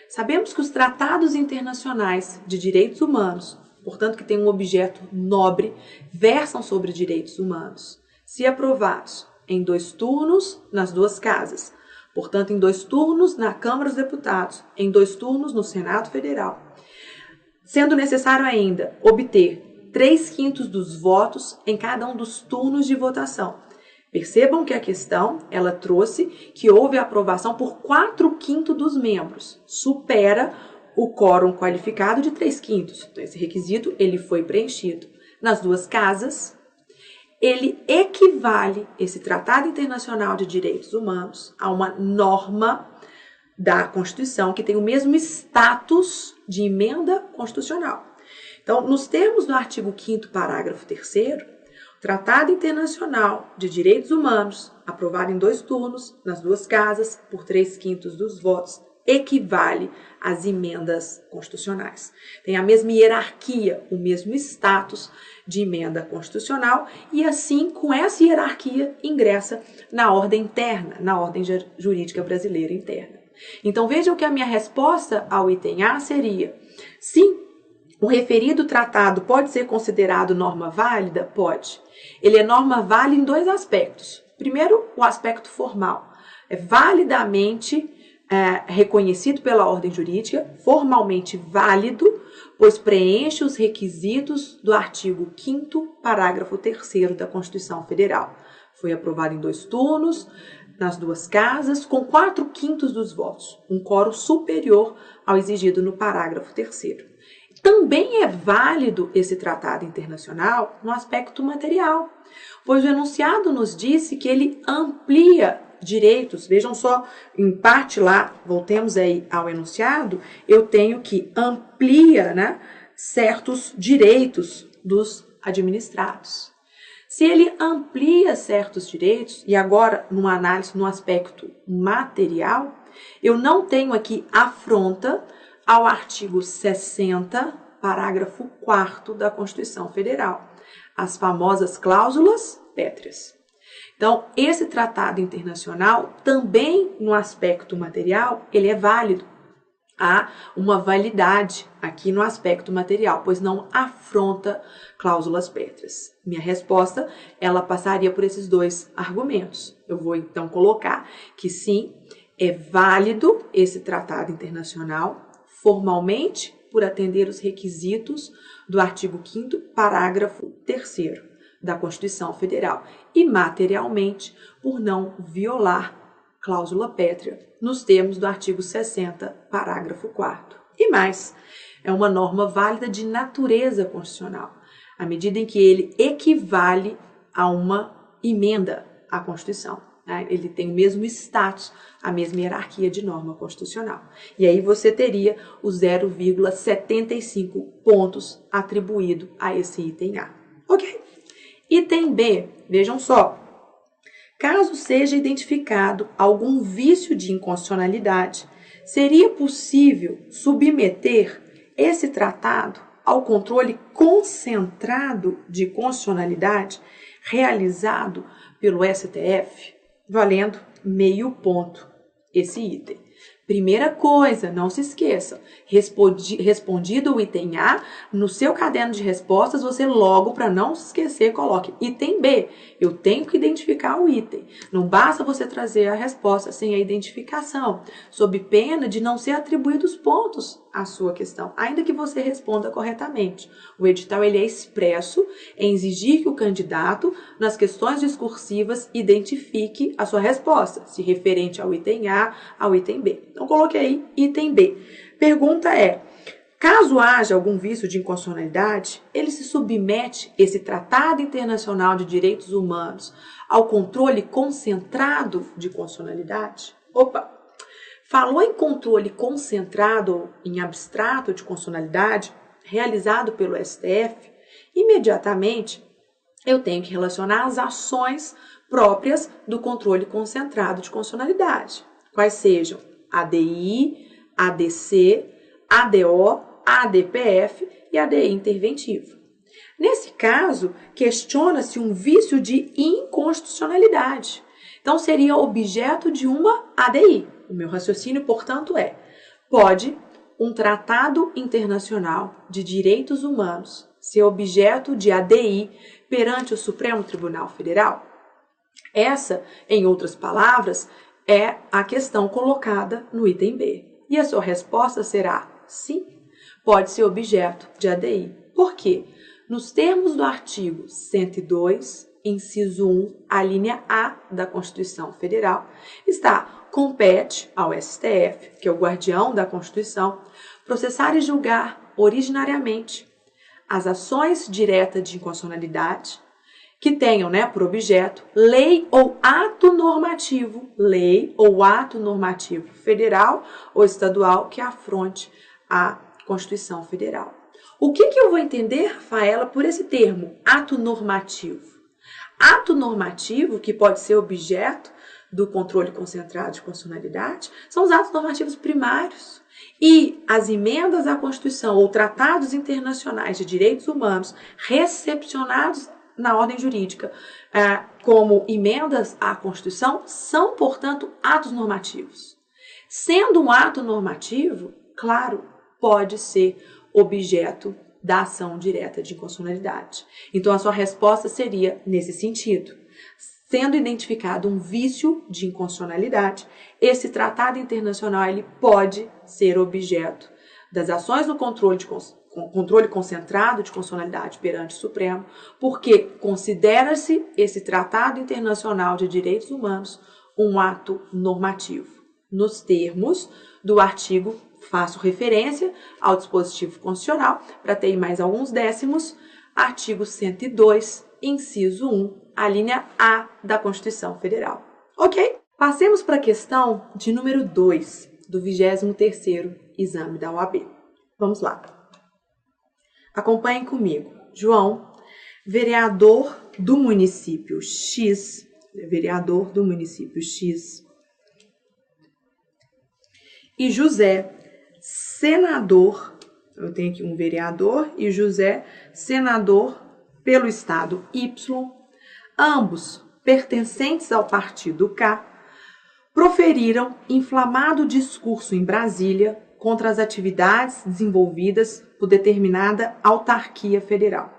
Sabemos que os tratados internacionais de direitos humanos, portanto que têm um objeto nobre, versam sobre direitos humanos, se aprovados em 2 turnos nas 2 casas, portanto em 2 turnos na Câmara dos Deputados, em 2 turnos no Senado Federal, sendo necessário ainda obter 3/5 dos votos em cada um dos turnos de votação. Percebam que a questão, ela trouxe que houve aprovação por 4/5 dos membros. Supera o quórum qualificado de 3/5. Então, esse requisito, ele foi preenchido. Nas 2 casas, ele equivale, esse Tratado Internacional de Direitos Humanos, a uma norma da Constituição que tem o mesmo status de emenda constitucional. Então, nos termos do artigo 5º, parágrafo 3º, Tratado Internacional de Direitos Humanos, aprovado em 2 turnos, nas 2 casas, por 3/5 dos votos, equivale às emendas constitucionais. Tem a mesma hierarquia, o mesmo status de emenda constitucional e, assim, com essa hierarquia, ingressa na ordem interna, na ordem jurídica brasileira interna. Então, vejam que a minha resposta ao item A seria: sim, o referido tratado pode ser considerado norma válida? Pode. Ele é norma válida em 2 aspectos. Primeiro, o aspecto formal. É validamente reconhecido pela ordem jurídica, formalmente válido, pois preenche os requisitos do artigo 5º, parágrafo 3º da Constituição Federal. Foi aprovado em 2 turnos, nas 2 casas, com 4/5 dos votos, um quórum superior ao exigido no parágrafo 3º. Também é válido esse tratado internacional no aspecto material, pois o enunciado nos disse que ele amplia direitos. Vejam só, em parte lá, voltemos aí ao enunciado, eu tenho que amplia, certos direitos dos administrados. Se ele amplia certos direitos, e agora numa análise no aspecto material, eu não tenho aqui afronta ao artigo 60, parágrafo 4º da Constituição Federal, as famosas cláusulas pétreas. Então, esse tratado internacional, também no aspecto material, ele é válido. Há uma validade aqui no aspecto material, pois não afronta cláusulas pétreas. Minha resposta, ela passaria por esses 2 argumentos. Eu vou, então, colocar que sim, É válido esse tratado internacional formalmente por atender os requisitos do artigo 5º, parágrafo 3º da Constituição Federal e materialmente por não violar cláusula pétrea nos termos do artigo 60, parágrafo 4º. E mais, é uma norma válida de natureza constitucional, à medida em que ele equivale a uma emenda à Constituição. Ele tem o mesmo status, a mesma hierarquia de norma constitucional. E aí você teria os 0,75 pontos atribuído a esse item A. Ok? Item B, vejam só. Caso seja identificado algum vício de inconstitucionalidade, seria possível submeter esse tratado ao controle concentrado de constitucionalidade realizado pelo STF, valendo meio ponto esse item. Primeira coisa, não se esqueça, respondido o item A, no seu caderno de respostas, você logo, para não se esquecer, coloque item B. Eu tenho que identificar o item. Não basta você trazer a resposta sem a identificação, sob pena de não ser atribuídos pontos à sua questão, ainda que você responda corretamente. O edital ele é expresso em exigir que o candidato, nas questões discursivas, identifique a sua resposta, se referente ao item A, ao item B. Então, coloquei aí item B. Pergunta é, caso haja algum vício de inconstitucionalidade, ele se submete, esse Tratado Internacional de Direitos Humanos, ao controle concentrado de constitucionalidade? Opa! Falou em controle concentrado, em abstrato de constitucionalidade, realizado pelo STF, imediatamente eu tenho que relacionar as ações próprias do controle concentrado de constitucionalidade, quais sejam ADI, ADC, ADO, ADPF e ADI interventiva. Nesse caso, questiona-se um vício de inconstitucionalidade. Então, seria objeto de uma ADI. O meu raciocínio, portanto, pode um tratado internacional de direitos humanos ser objeto de ADI perante o Supremo Tribunal Federal? Essa, em outras palavras, é a questão colocada no item B. E a sua resposta será sim, pode ser objeto de ADI. Por quê? Nos termos do artigo 102, inciso 1, a linha A da Constituição Federal, compete ao STF, que é o guardião da Constituição, processar e julgar originariamente as ações diretas de inconstitucionalidade que tenham, por objeto, lei ou ato normativo federal ou estadual que afronte a Constituição Federal. O que eu vou entender, Rafaela, por esse termo, ato normativo? Ato normativo, que pode ser objeto do controle concentrado de constitucionalidade, são os atos normativos primários. E as emendas à Constituição ou tratados internacionais de direitos humanos recepcionados na ordem jurídica como emendas à Constituição são, portanto, atos normativos. Sendo um ato normativo, claro, pode ser objeto da ação direta de inconstitucionalidade. Então, a sua resposta seria nesse sentido. Sendo identificado um vício de inconstitucionalidade, esse tratado internacional ele pode ser objeto das ações do controle concentrado de constitucionalidade perante o Supremo, porque considera-se esse Tratado Internacional de Direitos Humanos um ato normativo. Nos termos do artigo, faço referência ao dispositivo constitucional, para ter mais alguns décimos, artigo 102, inciso 1, a linha A da Constituição Federal. Ok? Passemos para a questão de número 2, do 23º exame da OAB. Vamos lá. Acompanhem comigo. João, vereador do município X, e José, senador, eu tenho aqui um vereador e José, senador pelo estado Y, ambos pertencentes ao partido K, proferiram inflamado discurso em Brasília contra as atividades desenvolvidas por determinada autarquia federal.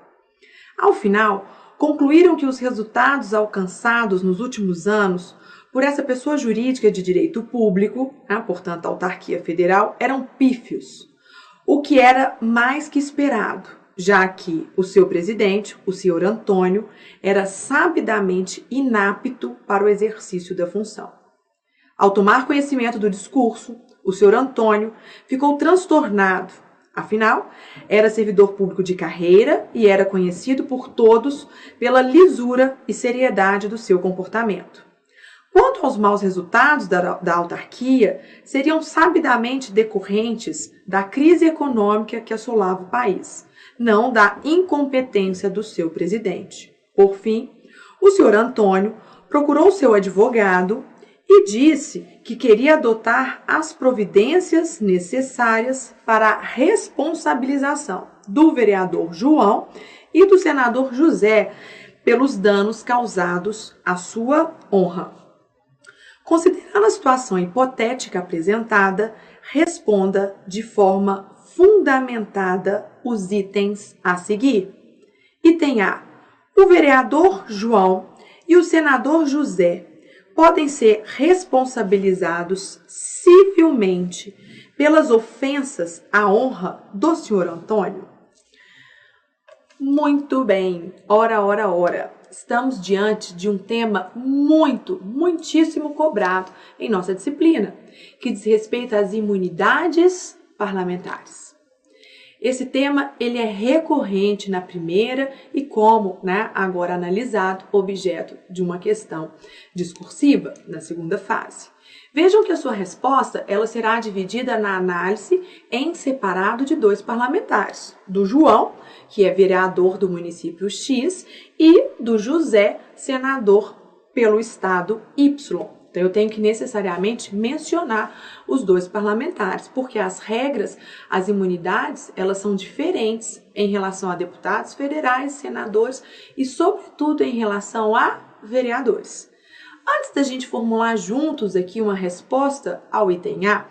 Ao final, concluíram que os resultados alcançados nos últimos anos por essa pessoa jurídica de direito público, portanto, a autarquia federal, eram pífios, o que era mais que esperado, já que o seu presidente, o senhor Antônio, era sabidamente inapto para o exercício da função. Ao tomar conhecimento do discurso, o senhor Antônio ficou transtornado. Afinal, era servidor público de carreira e era conhecido por todos pela lisura e seriedade do seu comportamento. Quanto aos maus resultados da autarquia, seriam sabidamente decorrentes da crise econômica que assolava o país, não da incompetência do seu presidente. Por fim, o senhor Antônio procurou seu advogado e disse que queria adotar as providências necessárias para a responsabilização do vereador João e do senador José pelos danos causados à sua honra. Considerando a situação hipotética apresentada, responda de forma fundamentada os itens a seguir. Item A. O vereador João e o senador José podem ser responsabilizados civilmente pelas ofensas à honra do senhor Antônio? Muito bem. Ora. Estamos diante de um tema muitíssimo cobrado em nossa disciplina, que diz respeito às imunidades parlamentares. Esse tema ele é recorrente na primeira e, como agora analisado, objeto de uma questão discursiva na segunda fase. Vejam que a sua resposta ela será dividida na análise em separado de 2 parlamentares, do João, que é vereador do município X, e do José, senador pelo estado Y. Então, eu tenho que necessariamente mencionar os 2 parlamentares, porque as regras, as imunidades, elas são diferentes em relação a deputados federais, senadores e, sobretudo, em relação a vereadores. Antes da gente formular juntos aqui uma resposta ao item A,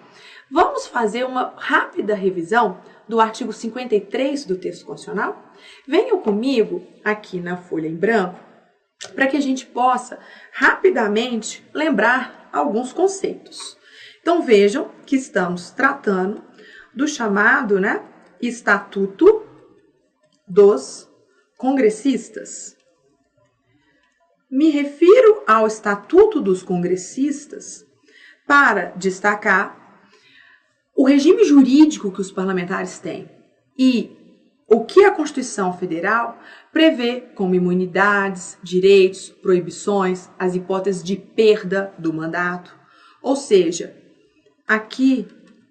vamos fazer uma rápida revisão do artigo 53 do texto constitucional? Venham comigo aqui na folha em branco para que a gente possa rapidamente lembrar alguns conceitos. Então vejam que estamos tratando do chamado Estatuto dos Congressistas. Me refiro ao Estatuto dos Congressistas para destacar o regime jurídico que os parlamentares têm e o que a Constituição Federal prevê como imunidades, direitos, proibições, as hipóteses de perda do mandato. Ou seja, aqui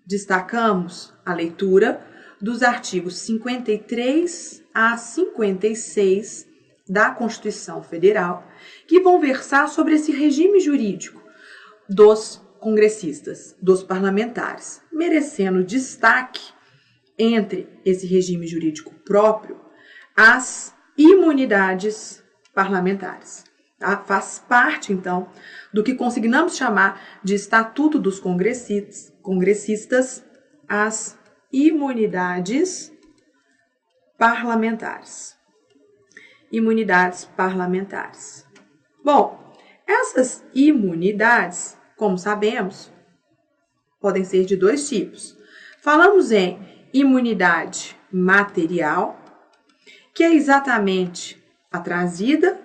destacamos a leitura dos artigos 53 a 56 da Constituição Federal, que vão versar sobre esse regime jurídico dos congressistas, dos parlamentares, merecendo destaque entre esse regime jurídico próprio as imunidades parlamentares. Faz parte, então, do que consignamos chamar de Estatuto dos Congressistas, as imunidades parlamentares. Imunidades parlamentares. Bom, essas imunidades, como sabemos, podem ser de 2 tipos. Falamos em imunidade material, que é exatamente a trazida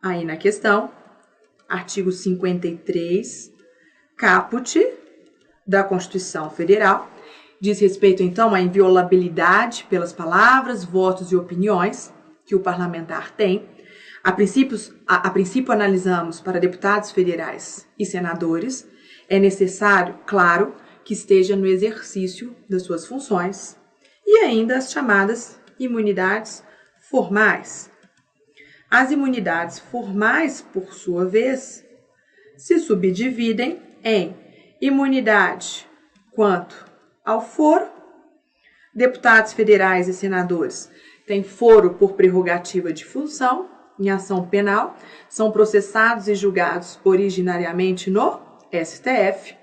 aí na questão, artigo 53, caput da Constituição Federal, diz respeito então à inviolabilidade pelas palavras, votos e opiniões que o parlamentar tem. A princípio analisamos para deputados federais e senadores, é necessário, claro, que esteja no exercício das suas funções, e ainda as chamadas imunidades formais. As imunidades formais, por sua vez, se subdividem em imunidade quanto ao foro. Deputados federais e senadores têm foro por prerrogativa de função em ação penal, são processados e julgados originariamente no STF.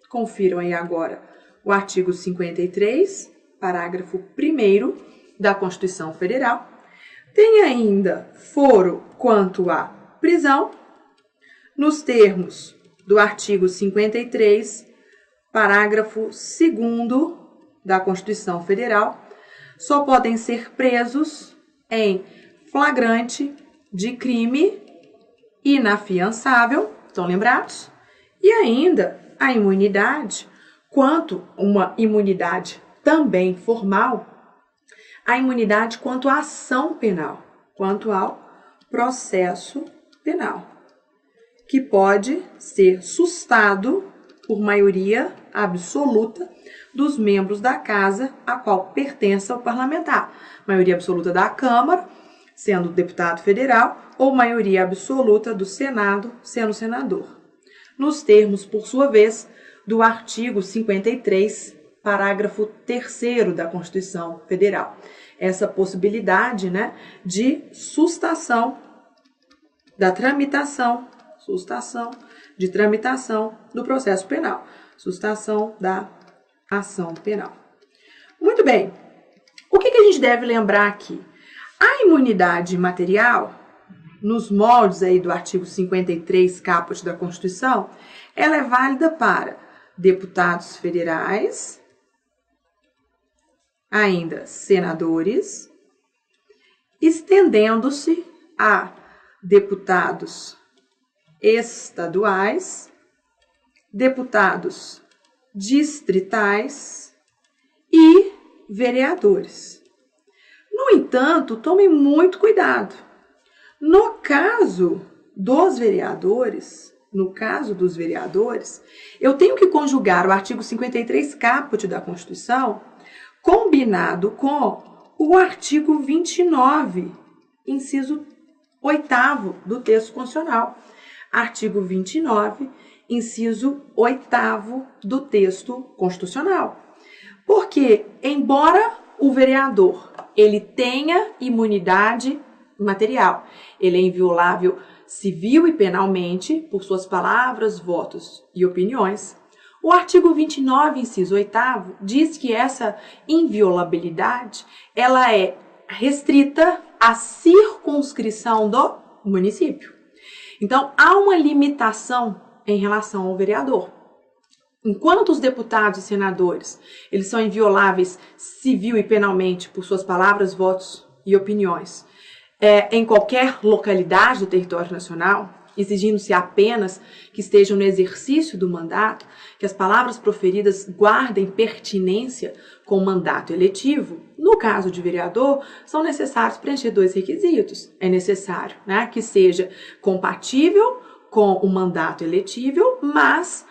Confiram aí agora o artigo 53, parágrafo 1º da Constituição Federal. Tem ainda foro quanto à prisão. nos termos do artigo 53, parágrafo 2º da Constituição Federal, só podem ser presos em flagrante de crime inafiançável, estão lembrados? E ainda a imunidade, quanto uma imunidade também formal, a imunidade quanto à ação penal, quanto ao processo penal, que pode ser sustado por maioria absoluta dos membros da casa a qual pertença o parlamentar. Maioria absoluta da Câmara, sendo deputado federal, ou maioria absoluta do Senado, sendo senador. Nos termos, por sua vez, do artigo 53, parágrafo 3º da Constituição Federal. Essa possibilidade, né, de sustação da tramitação, do processo penal, sustação da ação penal. Muito bem, o que a gente deve lembrar aqui? A imunidade material, nos moldes aí do artigo 53, caput da Constituição, ela é válida para deputados federais, ainda senadores, estendendo-se a deputados estaduais, deputados distritais e vereadores. No entanto, tomem muito cuidado. No caso dos vereadores, eu tenho que conjugar o artigo 53 caput da Constituição combinado com o artigo 29, inciso 8º do texto constitucional. Artigo 29, inciso 8º do texto constitucional. Porque, embora o vereador ele tenha imunidade material, ele é inviolável civil e penalmente por suas palavras, votos e opiniões, o artigo 29, inciso 8º, diz que essa inviolabilidade ela é restrita à circunscrição do município. Então, há uma limitação em relação ao vereador. Enquanto os deputados e senadores eles são invioláveis civil e penalmente por suas palavras, votos e opiniões, em qualquer localidade do território nacional, exigindo-se apenas que estejam no exercício do mandato, que as palavras proferidas guardem pertinência com o mandato eletivo. No caso de vereador, são necessários preencher 2 requisitos. É necessário, né, que seja compatível com o mandato eletível, mas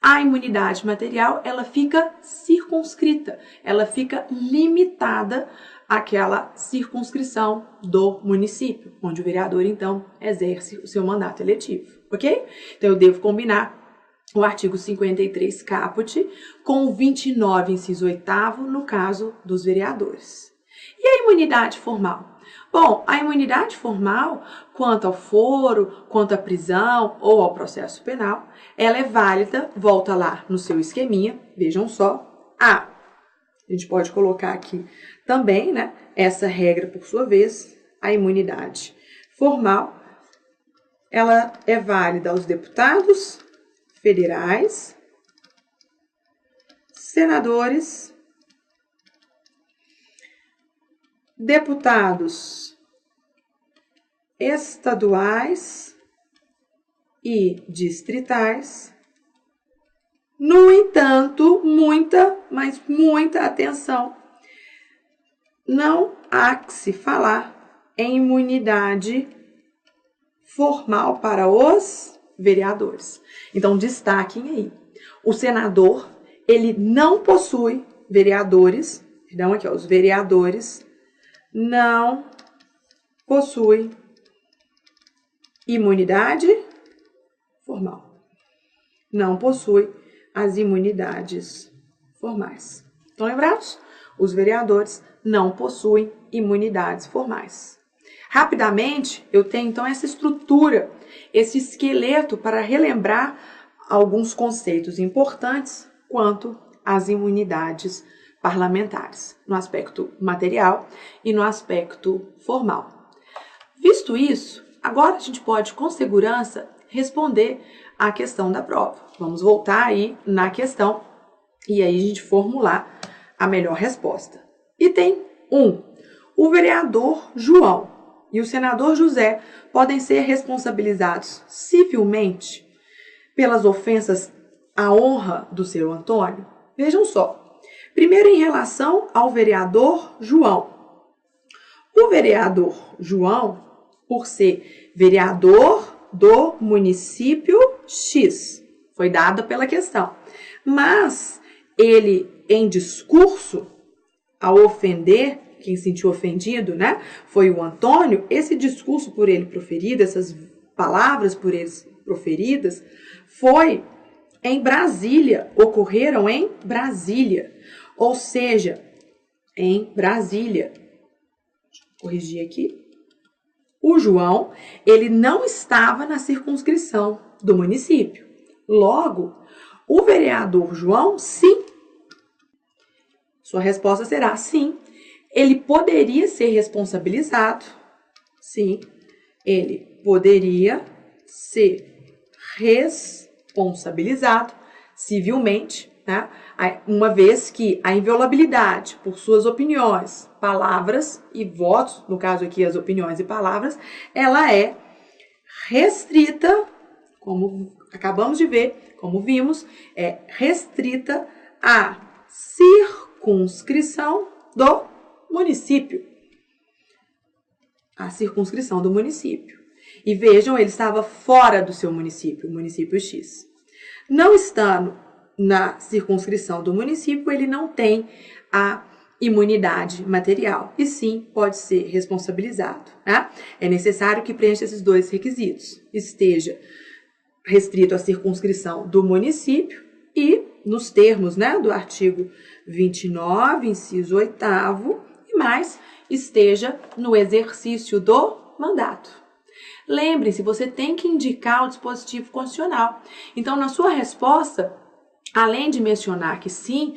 a imunidade material ela fica circunscrita, ela fica limitada àquela circunscrição do município, onde o vereador, então, exerce o seu mandato eletivo, ok? Então, eu devo combinar o artigo 53 caput com o 29, inciso 8º, no caso dos vereadores. E a imunidade formal? Bom, a imunidade formal, quanto ao foro, quanto à prisão ou ao processo penal, ela é válida, volta lá no seu esqueminha, vejam só, a gente pode colocar aqui também, né, essa regra, por sua vez, a imunidade formal, ela é válida aos deputados federais, senadores, deputados estaduais e distritais. No entanto, muita atenção, não há que se falar em imunidade formal para os vereadores. Então, destaquem aí. O senador, ele não possui vereadores, perdão, aqui, ó, os vereadores não possuem imunidade formal. Não possui as imunidades formais. Estão lembrados? Os vereadores não possuem imunidades formais. Rapidamente, eu tenho então essa estrutura, esse esqueleto para relembrar alguns conceitos importantes quanto às imunidades parlamentares, no aspecto material e no aspecto formal. Visto isso, agora a gente pode, com segurança, responder a questão da prova. Vamos voltar aí na questão e aí a gente formular a melhor resposta. Item 1. O vereador João e o senador José podem ser responsabilizados civilmente pelas ofensas à honra do seu Antônio? Vejam só. Primeiro, em relação ao vereador João. O vereador João, por ser vereador do município X, foi dada pela questão. Mas ele, em discurso, ao ofender, quem se sentiu ofendido, né, foi o Antônio. Esse discurso por ele proferido, essas palavras por eles proferidas, foi em Brasília, ocorreram em Brasília. Ou seja, em Brasília. Deixa eu corrigir aqui. O João, ele não estava na circunscrição do município. Logo, o vereador João, sim. Sua resposta será sim. Ele poderia ser responsabilizado. Sim, ele poderia ser responsabilizado civilmente, né? Uma vez que a inviolabilidade por suas opiniões, palavras e votos, no caso aqui as opiniões e palavras, ela é restrita, como acabamos de ver, como vimos, é restrita à circunscrição do município. A circunscrição do município. E vejam, ele estava fora do seu município, o município X. Não estando na circunscrição do município, ele não tem a imunidade material e sim pode ser responsabilizado, né? É necessário que preencha esses dois requisitos. Esteja restrito à circunscrição do município e nos termos, né, do artigo 29, inciso 8º, e mais esteja no exercício do mandato. Lembre-se, você tem que indicar o dispositivo constitucional. Então, na sua resposta, além de mencionar que sim,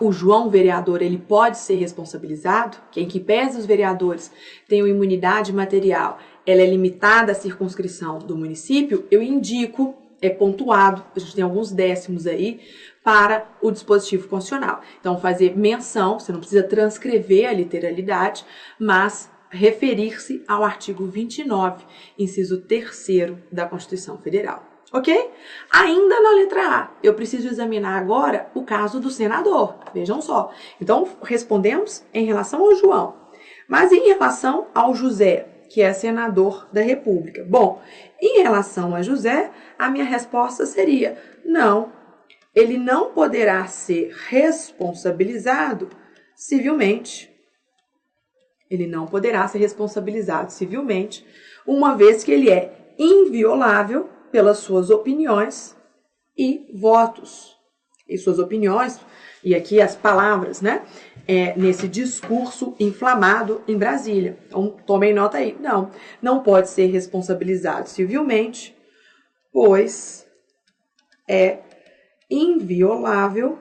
o João, vereador, ele pode ser responsabilizado, que em que pese os vereadores tenham imunidade material, ela é limitada à circunscrição do município, eu indico, é pontuado, a gente tem alguns décimos aí, para o dispositivo constitucional. Então, fazer menção, você não precisa transcrever a literalidade, mas referir-se ao artigo 29, inciso 3º da Constituição Federal. Ok? Ainda na letra A, eu preciso examinar agora o caso do senador. Vejam só. Então, respondemos em relação ao João. Mas em relação ao José, que é senador da República. Bom, em relação a José, a minha resposta seria não. Ele não poderá ser responsabilizado civilmente. Ele não poderá ser responsabilizado civilmente, uma vez que ele é inviolável pelas suas opiniões e votos. E suas opiniões, e aqui as palavras, né? Nesse discurso inflamado em Brasília. Então, tomem nota aí. Não pode ser responsabilizado civilmente, pois é inviolável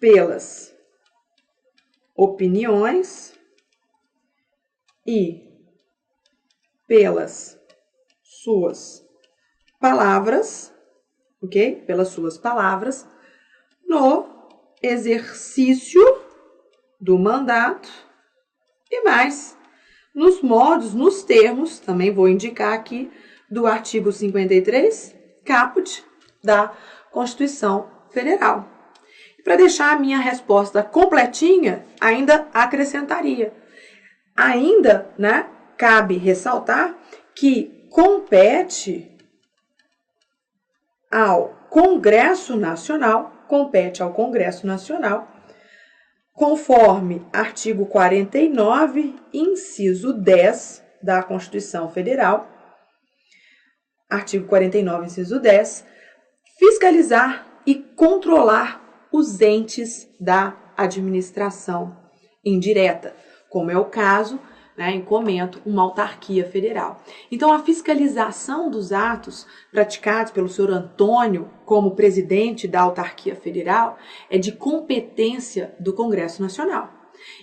pelas opiniões e pelas suas palavras, ok? Pelas suas palavras, no exercício do mandato e mais, nos modos, nos termos, também vou indicar aqui, do artigo 53, caput da Constituição Federal. E para deixar a minha resposta completinha, ainda acrescentaria. Ainda, né, cabe ressaltar que compete ao Congresso Nacional, conforme artigo 49, inciso 10 da Constituição Federal, artigo 49, inciso 10, fiscalizar e controlar os entes da administração indireta, como é o caso, né, em comento, uma autarquia federal. Então, a fiscalização dos atos praticados pelo senhor Antônio como presidente da autarquia federal é de competência do Congresso Nacional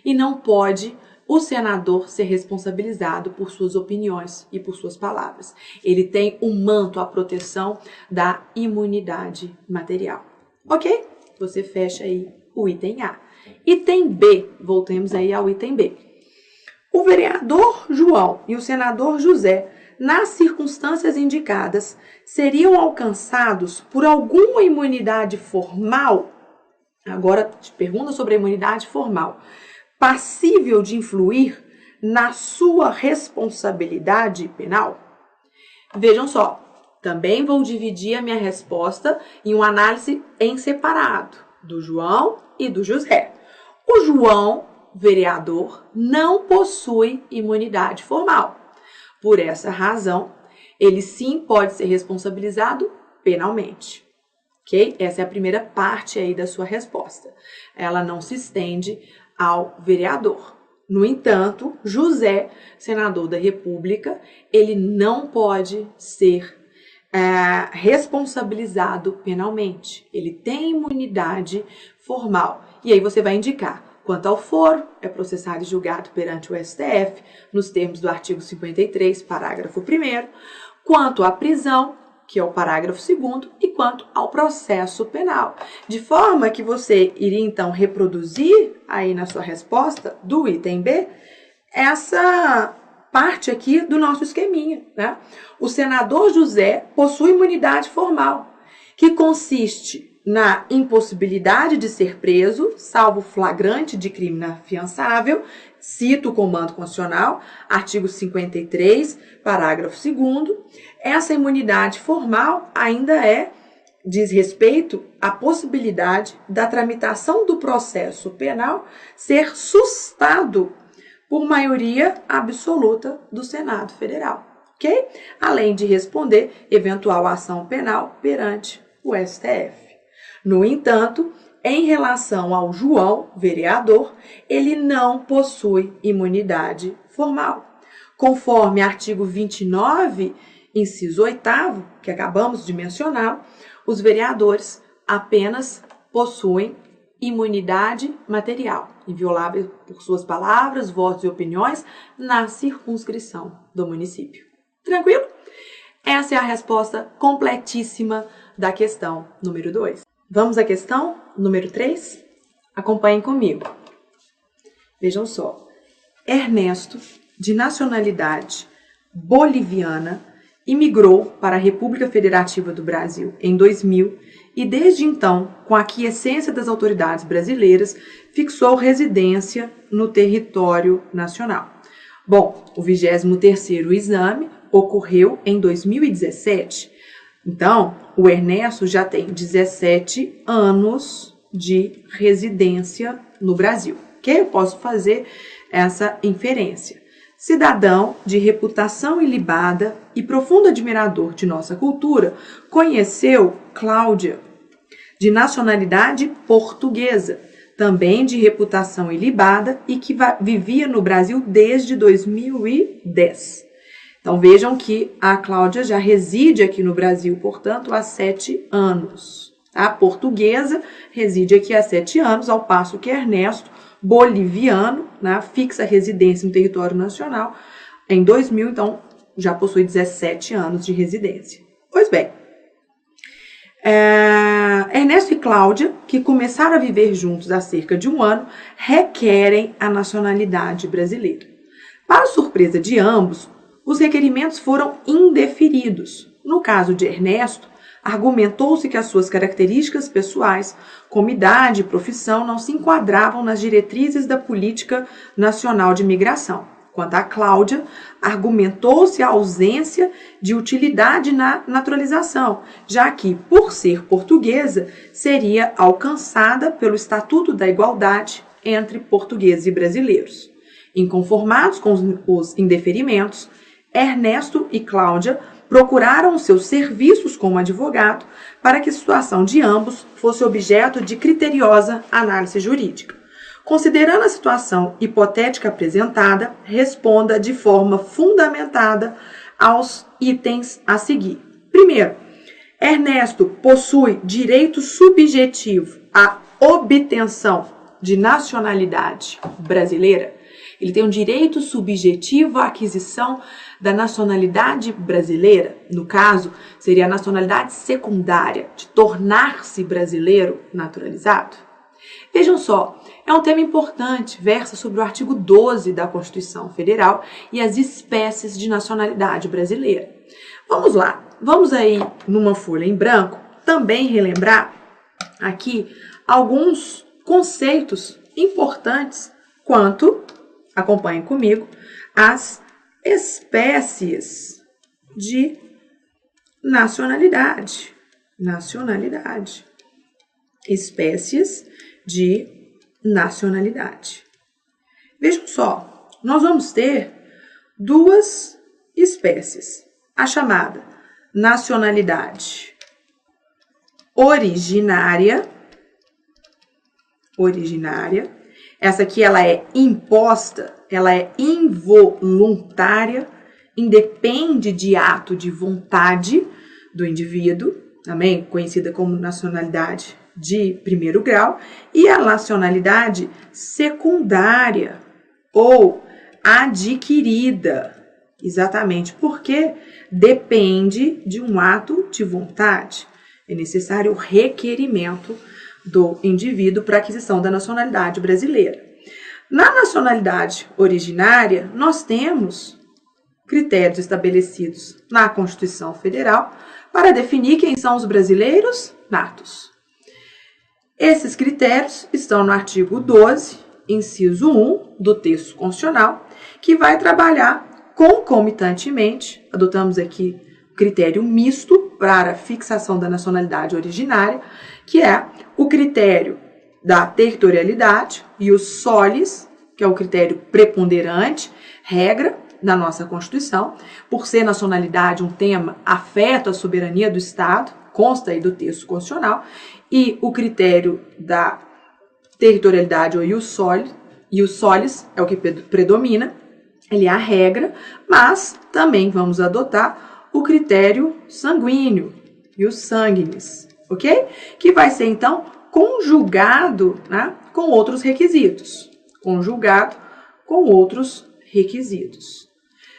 e não pode o senador ser responsabilizado por suas opiniões e por suas palavras. Ele tem um manto à proteção da imunidade material. Ok? Você fecha aí o item A. Item B, voltemos aí ao item B. O vereador João e o senador José, nas circunstâncias indicadas, seriam alcançados por alguma imunidade formal? Agora, te pergunta sobre a imunidade formal. Passível de influir na sua responsabilidade penal? Vejam só, também vou dividir a minha resposta em uma análise em separado, do João e do José. O João, vereador, não possui imunidade formal. Por essa razão, ele sim pode ser responsabilizado penalmente. Ok? Essa é a primeira parte aí da sua resposta. Ela não se estende ao vereador. No entanto, José, senador da República, ele não pode ser responsabilizado penalmente. Ele tem imunidade formal. E aí você vai indicar. Quanto ao foro, é processado e julgado perante o STF, nos termos do artigo 53, parágrafo 1º. Quanto à prisão, que é o parágrafo 2º, e quanto ao processo penal. De forma que você iria, então, reproduzir aí na sua resposta do item B, essa parte aqui do nosso esqueminha, né? O senador José possui imunidade formal, que consiste na impossibilidade de ser preso, salvo flagrante de crime inafiançável, cito o comando constitucional, artigo 53, parágrafo 2º. Essa imunidade formal ainda diz respeito à possibilidade da tramitação do processo penal ser sustado por maioria absoluta do Senado Federal, ok? Além de responder eventual ação penal perante o STF. No entanto, em relação ao João, vereador, ele não possui imunidade formal. Conforme artigo 29, inciso 8º, que acabamos de mencionar, os vereadores apenas possuem imunidade material, inviolável por suas palavras, votos e opiniões na circunscrição do município. Tranquilo? Essa é a resposta completíssima da questão número 2. Vamos à questão número 3? Acompanhem comigo. Vejam só. Ernesto, de nacionalidade boliviana, imigrou para a República Federativa do Brasil em 2000 e, desde então, com a aquiescência das autoridades brasileiras, fixou residência no território nacional. Bom, o 23º exame ocorreu em 2017. Então, o Ernesto já tem 17 anos de residência no Brasil. Ok? Eu posso fazer essa inferência. Cidadão de reputação ilibada e profundo admirador de nossa cultura, conheceu Cláudia, de nacionalidade portuguesa, também de reputação ilibada e que vivia no Brasil desde 2010. Então, vejam que a Cláudia já reside aqui no Brasil, portanto, há 7 anos. A portuguesa reside aqui há 7 anos, ao passo que Ernesto, boliviano, né, fixa residência no território nacional em 2000, então já possui 17 anos de residência. Pois bem, Ernesto e Cláudia, que começaram a viver juntos há cerca de 1 ano, requerem a nacionalidade brasileira. Para surpresa de ambos, os requerimentos foram indeferidos. No caso de Ernesto, argumentou-se que as suas características pessoais, como idade e profissão, não se enquadravam nas diretrizes da política nacional de imigração. Quanto a Cláudia, argumentou-se a ausência de utilidade na naturalização, já que, por ser portuguesa, seria alcançada pelo Estatuto da Igualdade entre portugueses e brasileiros. Inconformados com os indeferimentos, Ernesto e Cláudia procuraram seus serviços como advogado para que a situação de ambos fosse objeto de criteriosa análise jurídica. Considerando a situação hipotética apresentada, responda de forma fundamentada aos itens a seguir. Primeiro, Ernesto possui direito subjetivo à obtenção de nacionalidade brasileira. Ele tem um direito subjetivo à aquisição da nacionalidade brasileira. No caso, seria a nacionalidade secundária, de tornar-se brasileiro naturalizado. Vejam só, é um tema importante, versa sobre o artigo 12 da Constituição Federal e as espécies de nacionalidade brasileira. Vamos lá, vamos aí numa folha em branco também relembrar aqui alguns conceitos importantes quanto, acompanhem comigo, às espécies de nacionalidade. Espécies de nacionalidade. Vejam só, nós vamos ter duas espécies. A chamada nacionalidade originária. Essa aqui ela é imposta, ela é involuntária, independe de ato de vontade do indivíduo, também conhecida como nacionalidade de primeiro grau, e a nacionalidade secundária ou adquirida, exatamente porque depende de um ato de vontade. É necessário o requerimento do indivíduo para aquisição da nacionalidade brasileira. Na nacionalidade originária, nós temos critérios estabelecidos na Constituição Federal para definir quem são os brasileiros natos. Esses critérios estão no artigo 12, inciso 1 do texto constitucional, que vai trabalhar concomitantemente, adotamos aqui o critério misto para a fixação da nacionalidade originária, que é o critério da territorialidade e o solis, que é o critério preponderante, regra da nossa Constituição, por ser nacionalidade um tema afeto à soberania do Estado, consta aí do texto constitucional, e o critério da territorialidade ou ius solis é o que predomina, ele é a regra, mas também vamos adotar o critério sanguíneo, ius sanguinis, ok? Que vai ser então conjugado, né, com outros requisitos.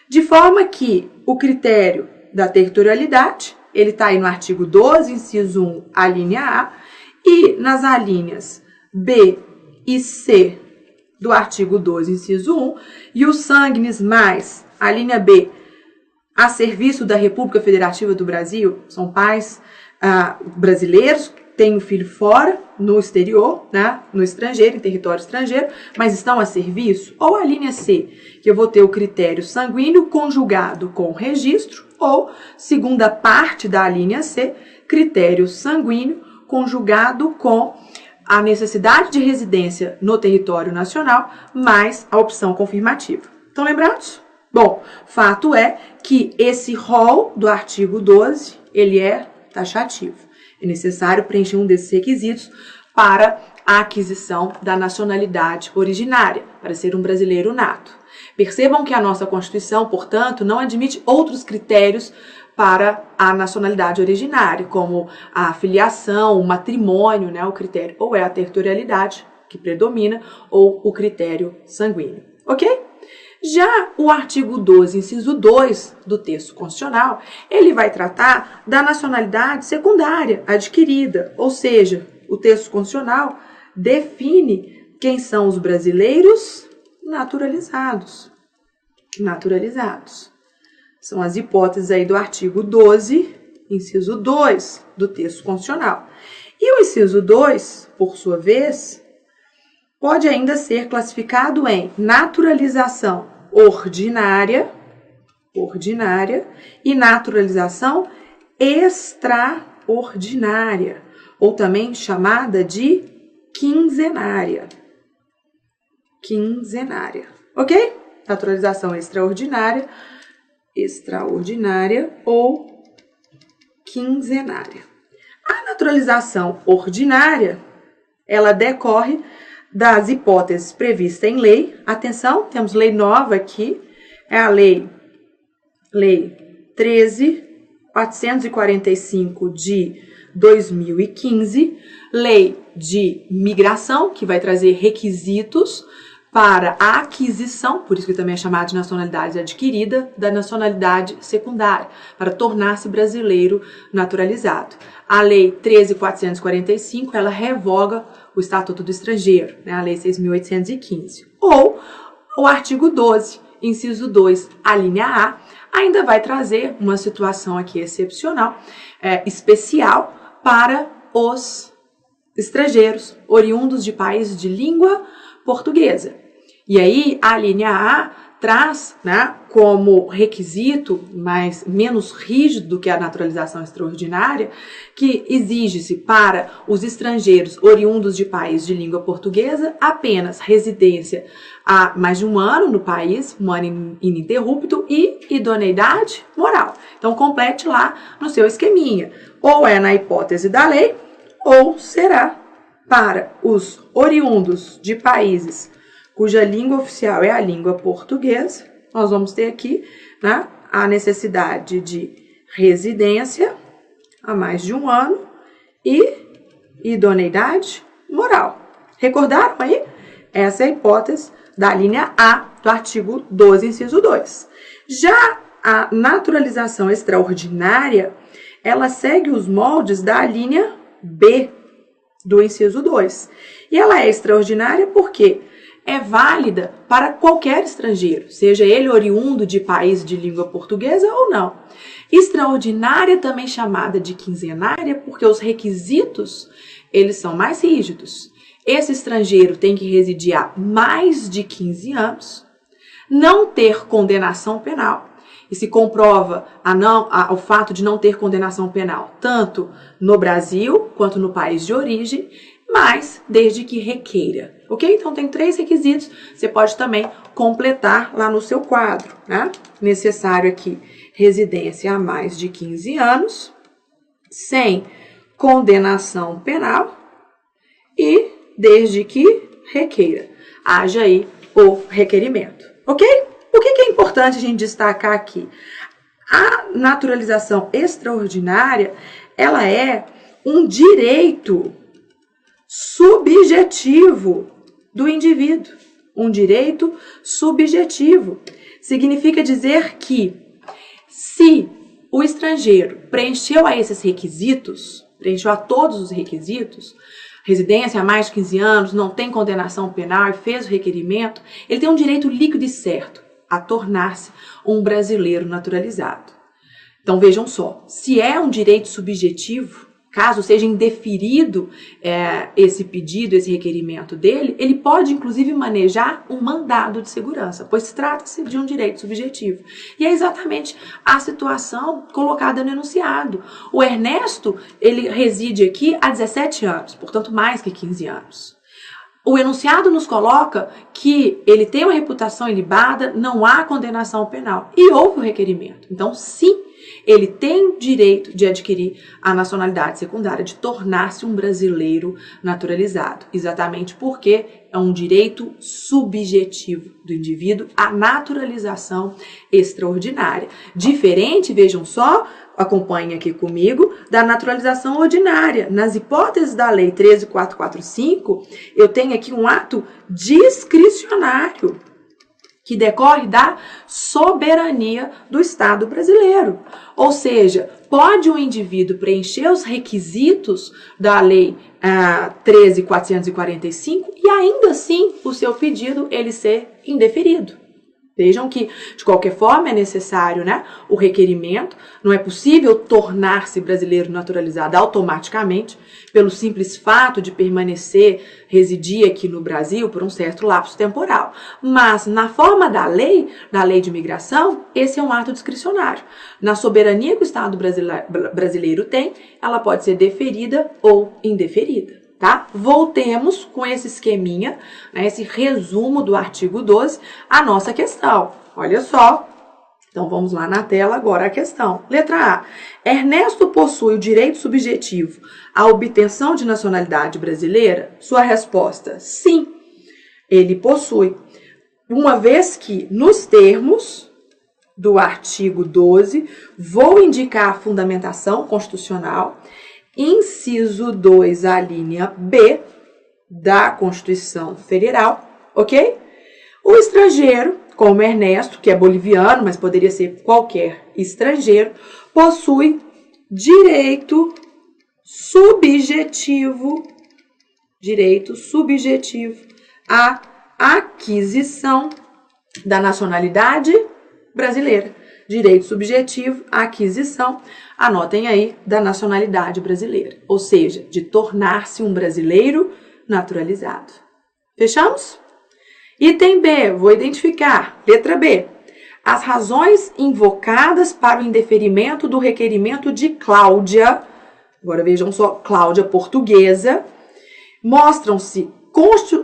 De forma que o critério da territorialidade, ele está aí no artigo 12, inciso 1, a linha A, e nas alíneas B e C do artigo 12, inciso 1, e o sanguinis mais a linha B, a serviço da República Federativa do Brasil, são pais brasileiros, têm um filho fora, no exterior, né, no estrangeiro, em território estrangeiro, mas estão a serviço, ou a linha C, que eu vou ter o critério sanguíneo conjugado com registro, ou, segunda parte da linha C, critério sanguíneo conjugado com a necessidade de residência no território nacional, mais a opção confirmativa. Estão lembrados? Bom, fato é que esse rol do artigo 12, ele é taxativo. É necessário preencher um desses requisitos para a aquisição da nacionalidade originária, para ser um brasileiro nato. Percebam que a nossa Constituição, portanto, não admite outros critérios para a nacionalidade originária, como a filiação, o matrimônio, né, o critério ou é a territorialidade que predomina ou o critério sanguíneo, ok? Já o artigo 12, inciso 2 do texto constitucional, ele vai tratar da nacionalidade secundária adquirida, ou seja, o texto constitucional define quem são os brasileiros naturalizados. São as hipóteses aí do artigo 12, inciso 2 do texto constitucional. E o inciso 2, por sua vez, pode ainda ser classificado em naturalização ordinária e naturalização extraordinária, ou também chamada de quinzenária. Ok? Naturalização extraordinária ou quinzenária. A naturalização ordinária, ela decorre das hipóteses previstas em lei. Atenção, temos lei nova aqui, é a lei 13.445 de 2015, lei de migração, que vai trazer requisitos para a aquisição, por isso que também é chamado de nacionalidade adquirida, da nacionalidade secundária, para tornar-se brasileiro naturalizado. A Lei 13.445, ela revoga o Estatuto do Estrangeiro, né, a Lei 6.815. Ou o artigo 12, inciso 2, a linha A, ainda vai trazer uma situação aqui excepcional, especial, para os estrangeiros oriundos de países de língua portuguesa. E aí a linha A traz, né, como requisito menos rígido do que a naturalização extraordinária, que exige-se para os estrangeiros oriundos de países de língua portuguesa apenas residência há mais de um ano no país, um ano ininterrupto, e idoneidade moral. Então complete lá no seu esqueminha. Ou é na hipótese da lei, ou será para os oriundos de países cuja língua oficial é a língua portuguesa. Nós vamos ter aqui, né, a necessidade de residência há mais de um ano e idoneidade moral. Recordaram aí? Essa é a hipótese da linha A do artigo 12, inciso 2. Já a naturalização extraordinária, ela segue os moldes da linha B do inciso 2. E ela é extraordinária porque é válida para qualquer estrangeiro, seja ele oriundo de país de língua portuguesa ou não. Extraordinária também chamada de quinzenária porque os requisitos, eles são mais rígidos. Esse estrangeiro tem que residir há mais de 15 anos, não ter condenação penal, e se comprova o fato de não ter condenação penal, tanto no Brasil quanto no país de origem, mas desde que requeira, ok? Então tem 3 requisitos, você pode também completar lá no seu quadro, né? Necessário aqui, residência há mais de 15 anos, sem condenação penal e desde que requeira. Haja aí o requerimento, ok? O que é importante a gente destacar aqui? A naturalização extraordinária, ela é um direito subjetivo do indivíduo. Um direito subjetivo. Significa dizer que se o estrangeiro preencheu a esses requisitos, preencheu a todos os requisitos, residência há mais de 15 anos, não tem condenação penal e fez o requerimento, ele tem um direito líquido e certo a tornar-se um brasileiro naturalizado. Então vejam só, se é um direito subjetivo, caso seja indeferido esse pedido, esse requerimento dele, ele pode inclusive manejar um mandado de segurança, pois trata-se de um direito subjetivo. E é exatamente a situação colocada no enunciado. O Ernesto, ele reside aqui há 17 anos, portanto mais que 15 anos. O enunciado nos coloca que ele tem uma reputação ilibada, não há condenação penal e houve o requerimento. Então, sim, ele tem direito de adquirir a nacionalidade secundária, de tornar-se um brasileiro naturalizado, exatamente porque é um direito subjetivo do indivíduo a naturalização extraordinária. Diferente, vejam só, acompanhem aqui comigo, da naturalização ordinária. Nas hipóteses da Lei 13.445, eu tenho aqui um ato discricionário que decorre da soberania do Estado brasileiro. Ou seja, pode um indivíduo preencher os requisitos da Lei 13.445 e ainda assim o seu pedido ele ser indeferido. Vejam que, de qualquer forma, é necessário, né, o requerimento. Não é possível tornar-se brasileiro naturalizado automaticamente pelo simples fato de permanecer, residir aqui no Brasil por um certo lapso temporal. Mas, na forma da lei de imigração, esse é um ato discricionário. Na soberania que o Estado brasileiro tem, ela pode ser deferida ou indeferida. Tá? Voltemos com esse esqueminha, né, esse resumo do artigo 12, a nossa questão. Olha só. Então, vamos lá na tela agora a questão. Letra A. Ernesto possui o direito subjetivo à obtenção de nacionalidade brasileira? Sua resposta, sim, ele possui. Uma vez que, nos termos do artigo 12, vou indicar a fundamentação constitucional, inciso 2, a linha B da Constituição Federal, ok? O estrangeiro, como Ernesto, que é boliviano, mas poderia ser qualquer estrangeiro, possui direito subjetivo à aquisição da nacionalidade brasileira. Direito subjetivo à aquisição, anotem aí, da nacionalidade brasileira. Ou seja, de tornar-se um brasileiro naturalizado. Fechamos? Item B, vou identificar. Letra B. As razões invocadas para o indeferimento do requerimento de Cláudia, agora vejam só, Cláudia portuguesa, mostram-se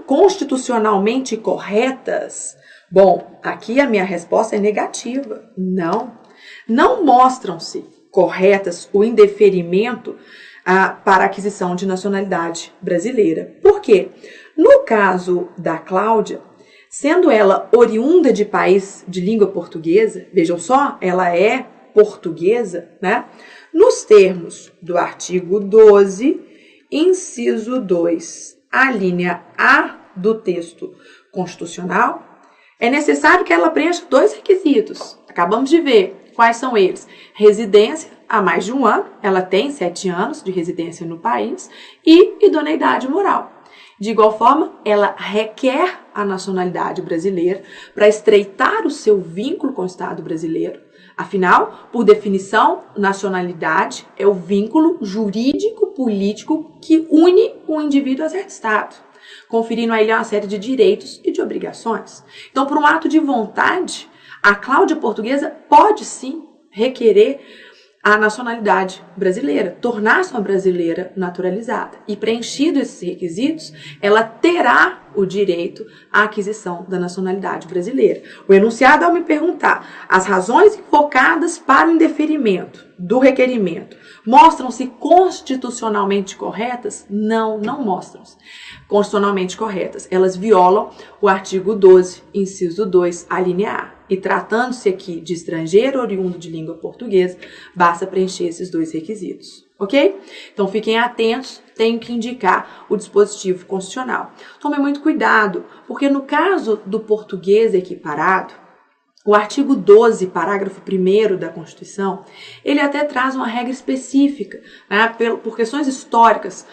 constitucionalmente corretas? Bom, aqui a minha resposta é negativa. Não mostram-se corretas o indeferimento para a aquisição de nacionalidade brasileira. Por quê? No caso da Cláudia, sendo ela oriunda de país de língua portuguesa, vejam só, ela é portuguesa, né? Nos termos do artigo 12, inciso 2, a linha A do texto constitucional, é necessário que ela preencha 2 requisitos. Acabamos de ver quais são eles. Residência há mais de 1 ano, ela tem 7 anos de residência no país, e idoneidade moral. De igual forma, ela requer a nacionalidade brasileira para estreitar o seu vínculo com o Estado brasileiro. Afinal, por definição, nacionalidade é o vínculo jurídico-político que une o indivíduo a certo Estado, conferindo a ele uma série de direitos e de obrigações. Então, por um ato de vontade, a Cláudia portuguesa pode sim requerer a nacionalidade brasileira, tornar-se uma brasileira naturalizada. E preenchido esses requisitos, ela terá o direito à aquisição da nacionalidade brasileira. O enunciado, ao me perguntar, as razões invocadas para o indeferimento do requerimento mostram-se constitucionalmente corretas? Não mostram-se constitucionalmente corretas. Elas violam o artigo 12, inciso 2, a linha A. E tratando-se aqui de estrangeiro oriundo de língua portuguesa, basta preencher esses 2 requisitos, ok? Então fiquem atentos, tenho que indicar o dispositivo constitucional. Tomem muito cuidado, porque no caso do português equiparado, o artigo 12, parágrafo 1º da Constituição, ele até traz uma regra específica, né, por questões históricas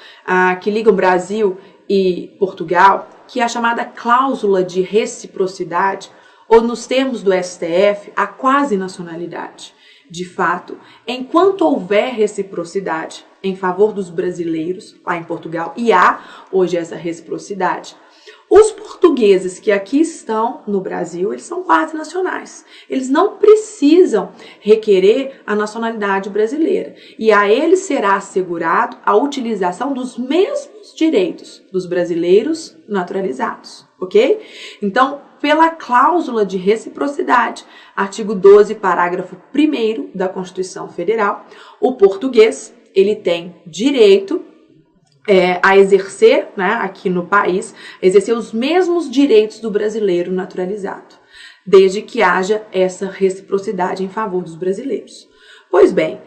que ligam Brasil e Portugal, que é a chamada cláusula de reciprocidade, ou nos termos do STF, a quase nacionalidade. De fato, enquanto houver reciprocidade em favor dos brasileiros, lá em Portugal, e há hoje essa reciprocidade, os portugueses que aqui estão no Brasil, eles são quase nacionais. Eles não precisam requerer a nacionalidade brasileira. E a eles será assegurado a utilização dos mesmos direitos dos brasileiros naturalizados, ok? Então, pela cláusula de reciprocidade, artigo 12, parágrafo 1º da Constituição Federal, o português, ele tem direito a exercer, né, aqui no país, exercer os mesmos direitos do brasileiro naturalizado, desde que haja essa reciprocidade em favor dos brasileiros. Pois bem,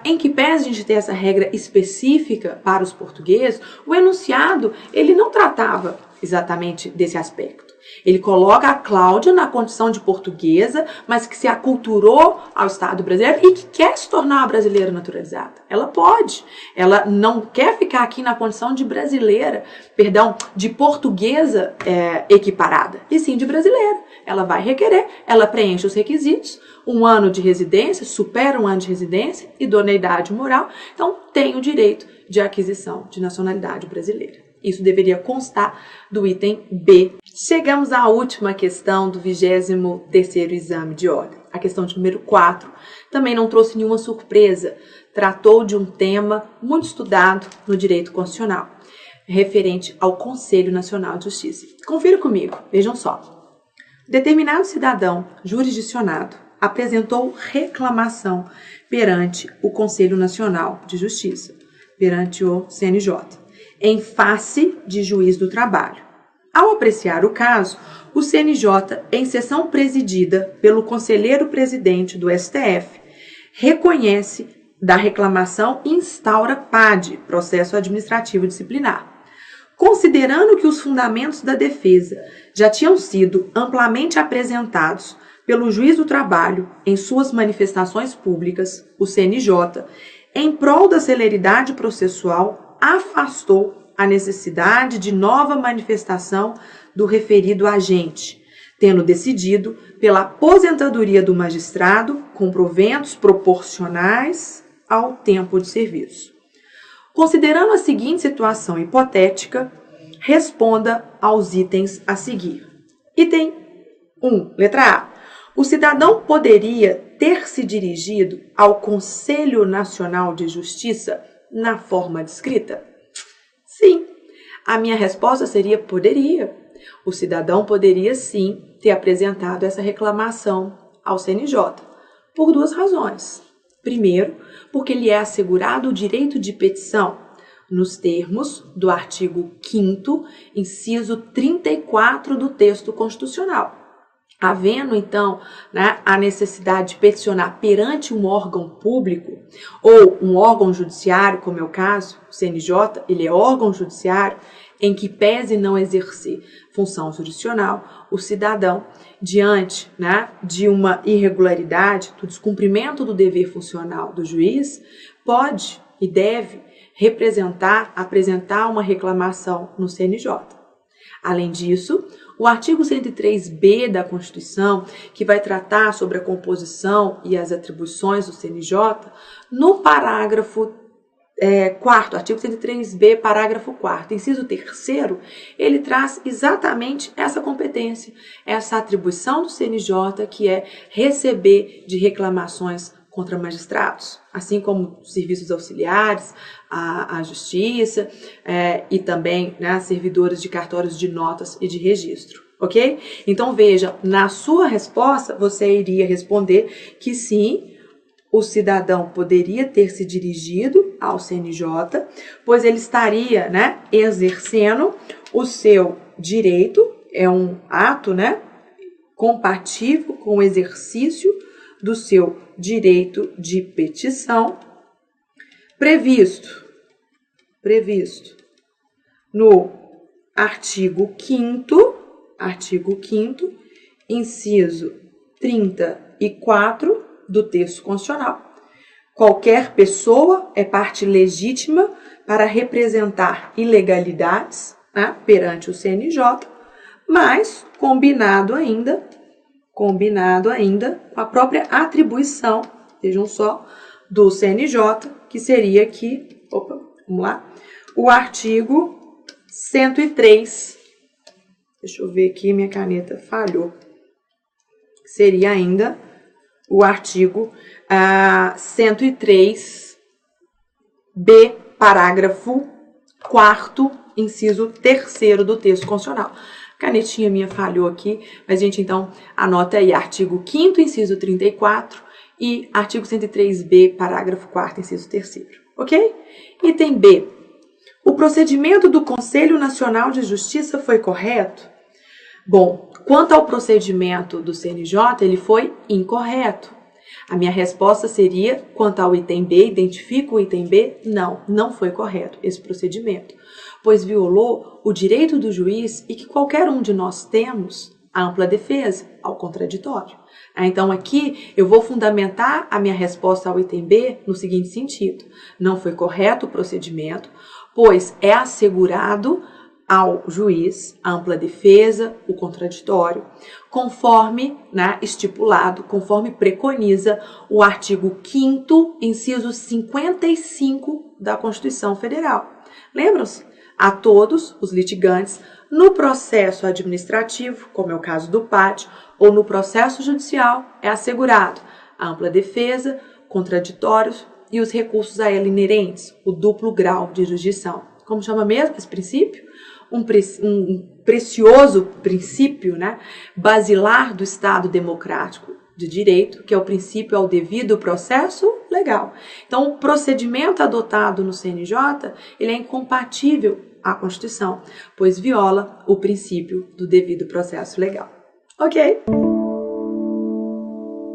em que pese a gente ter essa regra específica para os portugueses, o enunciado, ele não tratava exatamente desse aspecto. Ele coloca a Cláudia na condição de portuguesa, mas que se aculturou ao Estado brasileiro e que quer se tornar uma brasileira naturalizada. Ela pode. Ela não quer ficar aqui na condição de brasileira, de portuguesa equiparada, e sim de brasileira. Ela vai requerer, ela preenche os requisitos, 1 ano de residência, supera 1 ano de residência, idoneidade moral, então tem o direito de aquisição de nacionalidade brasileira. Isso deveria constar do item B. Chegamos à última questão do 23º exame de ordem. A questão de número 4 também não trouxe nenhuma surpresa. Tratou de um tema muito estudado no direito constitucional, referente ao Conselho Nacional de Justiça. Confira comigo, vejam só. Determinado cidadão jurisdicionado apresentou reclamação perante o Conselho Nacional de Justiça, perante o CNJ, em face de juiz do trabalho. Ao apreciar o caso, o CNJ, em sessão presidida pelo conselheiro-presidente do STF, reconhece da reclamação e instaura PAD, processo administrativo disciplinar. Considerando que os fundamentos da defesa já tinham sido amplamente apresentados pelo juiz do trabalho em suas manifestações públicas, o CNJ, em prol da celeridade processual, afastou a necessidade de nova manifestação do referido agente, tendo decidido pela aposentadoria do magistrado com proventos proporcionais ao tempo de serviço. Considerando a seguinte situação hipotética, responda aos itens a seguir. Item 1, letra A. O cidadão poderia ter se dirigido ao Conselho Nacional de Justiça na forma descrita? Sim. A minha resposta seria poderia. O cidadão poderia sim ter apresentado essa reclamação ao CNJ, por duas razões. Primeiro, porque lhe é assegurado o direito de petição, nos termos do artigo 5º, inciso 34 do texto constitucional. Havendo, então, a necessidade de peticionar perante um órgão público ou um órgão judiciário, como é o caso, o CNJ, ele é órgão judiciário, em que pese não exercer função jurisdicional, o cidadão, diante de uma irregularidade, do descumprimento do dever funcional do juiz, pode e deve apresentar uma reclamação no CNJ. Além disso, o artigo 103b da Constituição, que vai tratar sobre a composição e as atribuições do CNJ, no parágrafo 4º, artigo 103b, parágrafo 4º, inciso 3º, ele traz exatamente essa competência, essa atribuição do CNJ, que é receber de reclamações contra magistrados, assim como serviços auxiliares, a justiça e também servidores de cartórios de notas e de registro, ok? Então veja, na sua resposta você iria responder que sim, o cidadão poderia ter se dirigido ao CNJ, pois ele estaria exercendo o seu direito, é um ato compatível com o exercício do seu direito de petição, previsto no artigo 5º, inciso 34 do texto constitucional. Qualquer pessoa é parte legítima para representar ilegalidades perante o CNJ, mas combinado ainda com a própria atribuição, vejam só, do CNJ, que seria aqui, o artigo 103, deixa eu ver aqui, minha caneta falhou, seria ainda o artigo 103b, parágrafo 4º, inciso 3º do texto constitucional. Canetinha minha falhou aqui, mas gente, então, anota aí, artigo 5º, inciso 34 e artigo 103b, parágrafo 4º, inciso 3º, ok? Item B. O procedimento do Conselho Nacional de Justiça foi correto? Bom, quanto ao procedimento do CNJ, ele foi incorreto. A minha resposta seria, quanto ao item B, identifico o item B, não foi correto esse procedimento, pois violou o direito do juiz e que qualquer um de nós temos a ampla defesa ao contraditório. Então aqui eu vou fundamentar a minha resposta ao item B no seguinte sentido: não foi correto o procedimento, pois é assegurado ao juiz a ampla defesa, o contraditório, conforme estipulado, conforme preconiza o artigo 5º, inciso 55 da Constituição Federal. Lembram-se? A todos os litigantes, no processo administrativo, como é o caso do PAT, ou no processo judicial, é assegurado a ampla defesa, contraditórios e os recursos a ela inerentes, o duplo grau de jurisdição. Como chama mesmo esse princípio? Um precioso princípio basilar do Estado democrático de direito, que é o princípio ao devido processo legal. Então, o procedimento adotado no CNJ, ele é incompatível à Constituição, pois viola o princípio do devido processo legal. Ok?